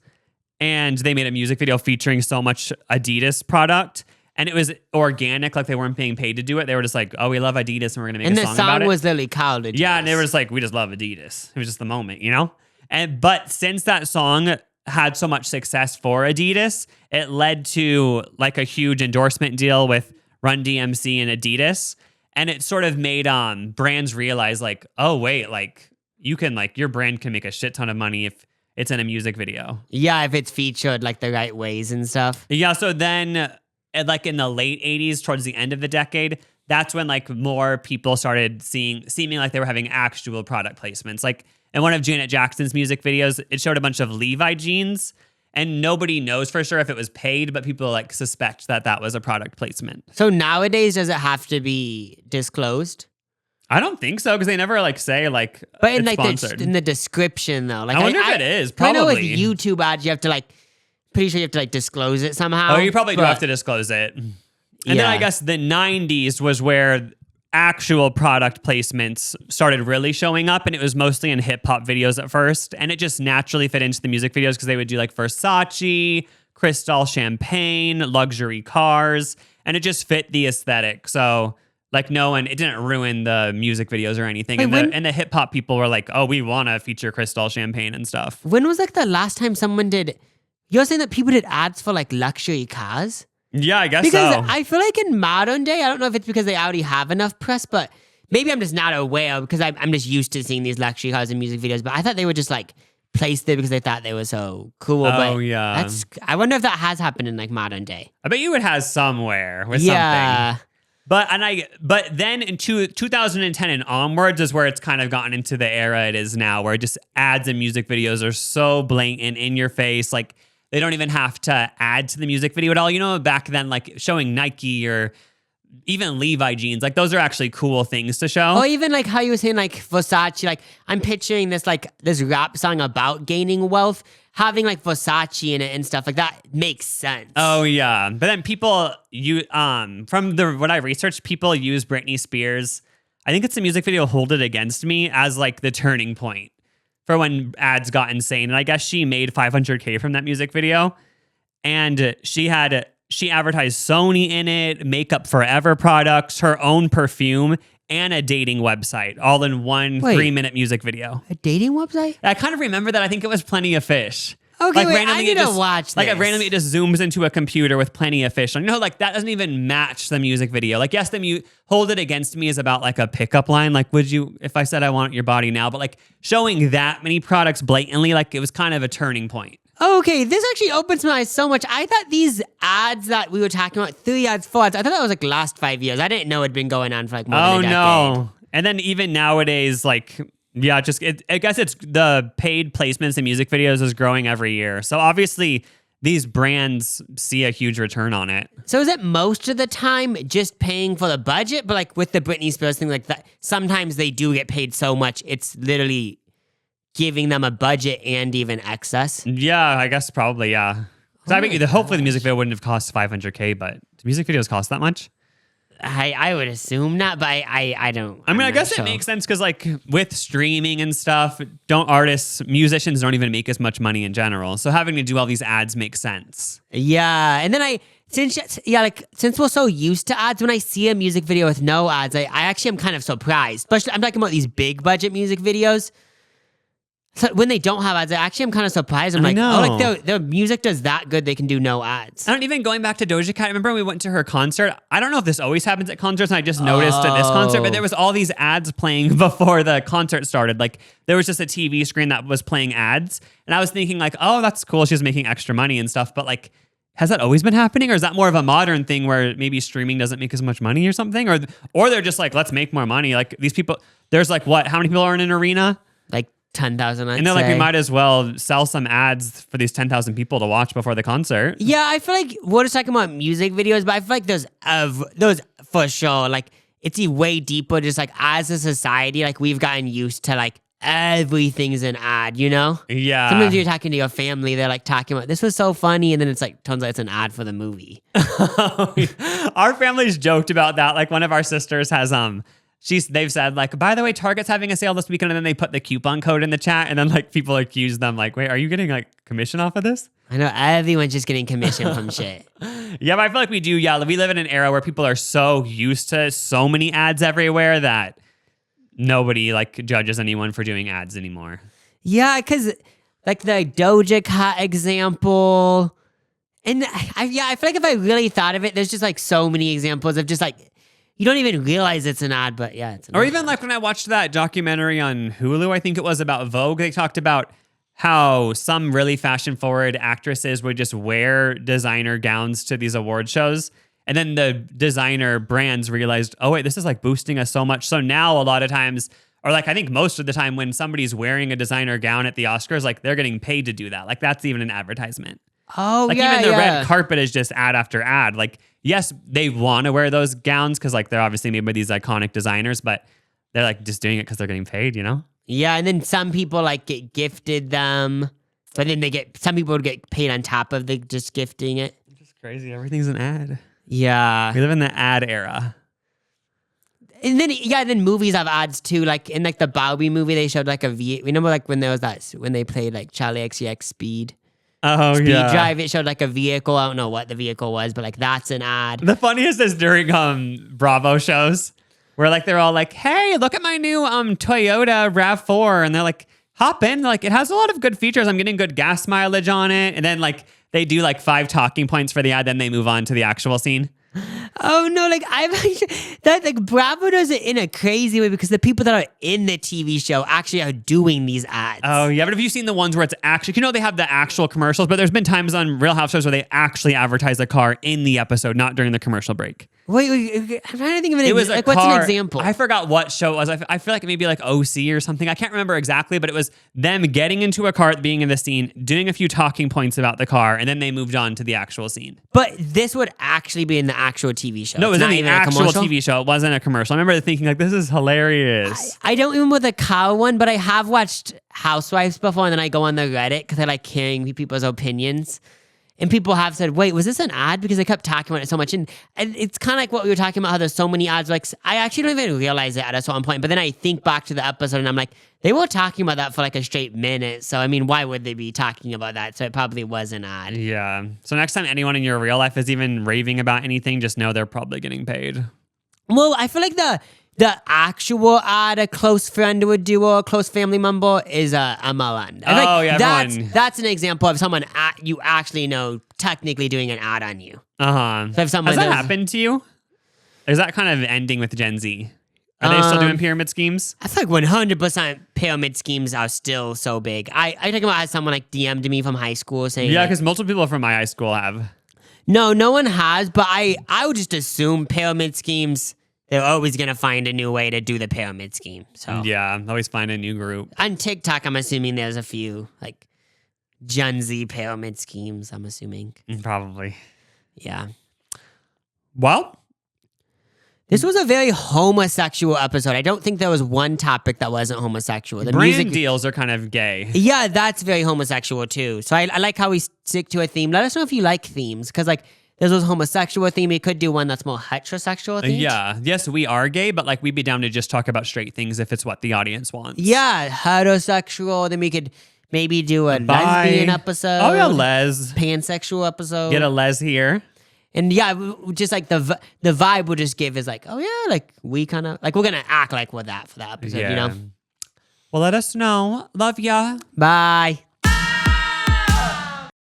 And they made a music video featuring so much Adidas product. And it was organic, like they weren't being paid to do it. They were just like, oh, we love Adidas and we're going to make a song about it. And the song was literally called Adidas. Yeah, and they were just like, we just love Adidas. It was just the moment, you know? But since that song had so much success for Adidas, it led to like a huge endorsement deal with Run DMC and Adidas. And it sort of made brands realize like, oh, wait, like you can like your brand can make a shit ton of money if it's in a music video. Yeah, if it's featured like the right ways and stuff. Yeah, so then like in the late 80s, towards the end of the decade, that's when like more people started seeming like they were having actual product placements. Like in one of Janet Jackson's music videos, it showed a bunch of Levi jeans. and nobody knows for sure if it was paid, but people like suspect that that was a product placement. So nowadays, does it have to be disclosed? I don't think so because they never like say like But in it's like sponsored. in the description though, like I wonder if it is. I know with Probably. YouTube ads, you have to like, pretty sure you have to like disclose it somehow. Oh, you probably do but- have to disclose it. And then Yeah. I guess the 90s was where actual product placements started really showing up, and it was mostly in hip hop videos at first, and it just naturally fit into the music videos because they would do like Versace, Cristal champagne, luxury cars, and it just fit the aesthetic. So like it didn't ruin the music videos or anything. Wait, And the hip hop people were like, oh, we want to feature Cristal champagne and stuff. When was like the last time someone did? You're saying that people did ads for like luxury cars? Yeah, I guess Because so. I feel like in modern day, I don't know if it's because they already have enough press, but maybe I'm just not aware because I'm just used to seeing these luxury cars in music videos. But I thought they were just like placed there because they thought they were so cool. Oh, but yeah. I wonder if that has happened in like modern day. I bet you it has somewhere with something. Yeah. But then in 2010 and onwards is where it's kind of gotten into the era it is now, where just ads and music videos are so blatant in your face. Like they don't even have to add to the music video at all. You know, back then, like showing Nike or even Levi jeans, like those are actually cool things to show. Or even like how you were saying like Versace, like I'm picturing this rap song about gaining wealth, having like Versace in it and stuff like that makes sense. Oh yeah, but then people from what I researched, people use Britney Spears. I think it's the music video "Hold It Against Me" as like the turning point for when ads got insane. And I guess she made $500K from that music video, and she advertised Sony in it, Makeup Forever products, her own perfume, and a dating website, all in one Wait. 3-minute music video. A dating website? I kind of remember that. I think it was Plenty of Fish. Okay, wait, I randomly need it to just, watch Like this. randomly it just zooms into a computer with Plenty of Fish. Like, no, like that doesn't even match the music video. Like, yes, Hold It Against Me is about like a pickup line. Like, would you, if I said I want your body now, but like showing that many products blatantly, like it was kind of a turning point. Okay, this actually opens my eyes so much. I thought these ads that we were talking about, 3 ads, 4 ads, I thought that was like last 5 years. I didn't know it'd been going on for like more than a decade. No. And then even nowadays, like, yeah, I guess it's the paid placements in music videos is growing every year. So obviously these brands see a huge return on it. So is it most of the time just paying for the budget? But like with the Britney Spears thing like that, sometimes they do get paid so much, it's literally giving them a budget and even excess. Yeah, I guess probably, yeah. So I mean, hopefully the music video wouldn't have cost $500K, but do music videos cost that much? I would assume not, but I don't. I mean, I'm I guess not it sure. makes sense because, like, with streaming and stuff, musicians don't even make as much money in general. So having to do all these ads makes sense. Yeah, and then since we're so used to ads, when I see a music video with no ads, I actually am kind of surprised. Especially, I'm talking about these big budget music videos. So when they don't have ads, I actually am kind of surprised. I'm I like, know. oh, like their music does that good, they can do no ads. I don't even going back to Doja Cat. Remember we went to her concert? I don't know if this always happens at concerts, and I just noticed at this concert, but there was all these ads playing before the concert started. Like there was just a TV screen that was playing ads, and I was thinking like, oh, that's cool. She's making extra money and stuff. But like, has that always been happening, or is that more of a modern thing where maybe streaming doesn't make as much money or something, or they're just like, let's make more money? Like these people, there's like what? How many people are in an arena? Like 10,000, I'd And they're like, we say. might as well sell some ads for these 10,000 people to watch before the concert. Yeah, I feel like we're just talking about music videos, but I feel like those for sure. Like it's way deeper. Just like as a society, like we've gotten used to like everything's an ad. You know? Yeah. Sometimes you're talking to your family, they're like talking about this was so funny, and then it's like turns out it's an ad for the movie. Our family's joked about that. Like one of our sisters has they've said like, by the way, Target's having a sale this weekend, and then they put the coupon code in the chat, and then like people accuse them like, wait, are you getting like commission off of this? I know everyone's just getting commission from shit. Yeah, but I feel like we do. Yeah, we live in an era where people are so used to so many ads everywhere that nobody like judges anyone for doing ads anymore. Yeah, because like the Doja Cat example, and I feel like if I really thought of it, there's just like so many examples of just like you don't even realize it's an ad, but yeah, it's an Or ad. even like when I watched that documentary on Hulu, I think it was about Vogue, they talked about how some really fashion forward actresses would just wear designer gowns to these award shows. And then the designer brands realized, oh, wait, this is like boosting us so much. So now a lot of times Or like I think most of the time when somebody's wearing a designer gown at the Oscars, like they're getting paid to do that. Like that's even an advertisement. Oh, Like yeah, even the yeah. red carpet is just ad after ad. Like yes, they want to wear those gowns because like they're obviously made by these iconic designers, but they're like just doing it because they're getting paid, you know? Yeah, and then some people like get gifted them, but then some people would get paid on top of the just gifting it. It's just crazy. Everything's an ad. Yeah. We live in the ad era. And then movies have ads too. Like in like the Barbie movie, they showed like remember like when there was when they played like Charlie XCX Speed Oh yeah. Drive, it showed like a vehicle. I don't know what the vehicle was, but like that's an ad. The funniest is during Bravo shows where like they're all like, "Hey, look at my new Toyota RAV4," and they're like, "Hop in!" Like it has a lot of good features. I'm getting good gas mileage on it, and then like they do like 5 talking points for the ad, then they move on to the actual scene. Oh no, like Bravo does it in a crazy way because the people that are in the TV show actually are doing these ads. Oh yeah, but have you seen the ones where it's actually, they have the actual commercials, but there's been times on Real Housewives where they actually advertise a car in the episode, not during the commercial break. Wait, I'm trying to think of an It was what's an example? I forgot what show it was. I feel like it maybe like OC or something. I can't remember exactly, but it was them getting into a car at the beginning of the scene, doing a few talking points about the car, and then they moved on to the actual scene. But this would actually be in the actual TV show. No, it was It's in not the even a actual commercial? TV show. It wasn't a commercial. I remember thinking like, this is hilarious. I don't remember the car one, but I have watched Housewives before, and then I go on the Reddit because I like hearing people's opinions. And people have said, wait, was this an ad? Because they kept talking about it so much. And it's kind of like what we were talking about, how there's so many ads. Like, I actually don't even realize it at a certain point. But then I think back to the episode and I'm like, they were talking about that for like a straight minute. So, I mean, why would they be talking about that? So it probably was an ad. Yeah. So next time anyone in your real life is even raving about anything, just know they're probably getting paid. Well, I feel like the actual ad a close friend would do or a close family member is a Miranda. Oh, yeah, everyone. That's an example of someone you actually know technically doing an ad on you. Uh-huh. So if someone Has that does- happened to you? Or is that kind of ending with Gen Z? Are they still doing pyramid schemes? I feel like 100% pyramid schemes are still so big. I think about how someone like DM'd me from high school saying, Yeah, like, because multiple people from my high school have. no one has, but I would just assume pyramid schemes, they're always going to find a new way to do the pyramid scheme. So Yeah, always find a new group. on TikTok, I'm assuming there's a few like Gen Z pyramid schemes, I'm assuming. Probably. Yeah. Well, This was a very homosexual episode. I don't think there was one topic that wasn't homosexual. The brand music deals are kind of gay. Yeah, that's very homosexual too. So I like how we stick to a theme. Let us know if you like themes, because like there's a homosexual theme. We could do one that's more heterosexual themed. Yeah. Yes, we are gay, but like we'd be down to just talk about straight things if it's what the audience wants. Yeah, heterosexual. Then we could maybe do a lesbian episode. Oh yeah, les. Pansexual episode. Get a les here. And yeah, just like the vibe we'll just give is like, oh yeah, like we kind of like we're gonna act like we're that for that episode, you know. Well, let us know. Love ya. Bye.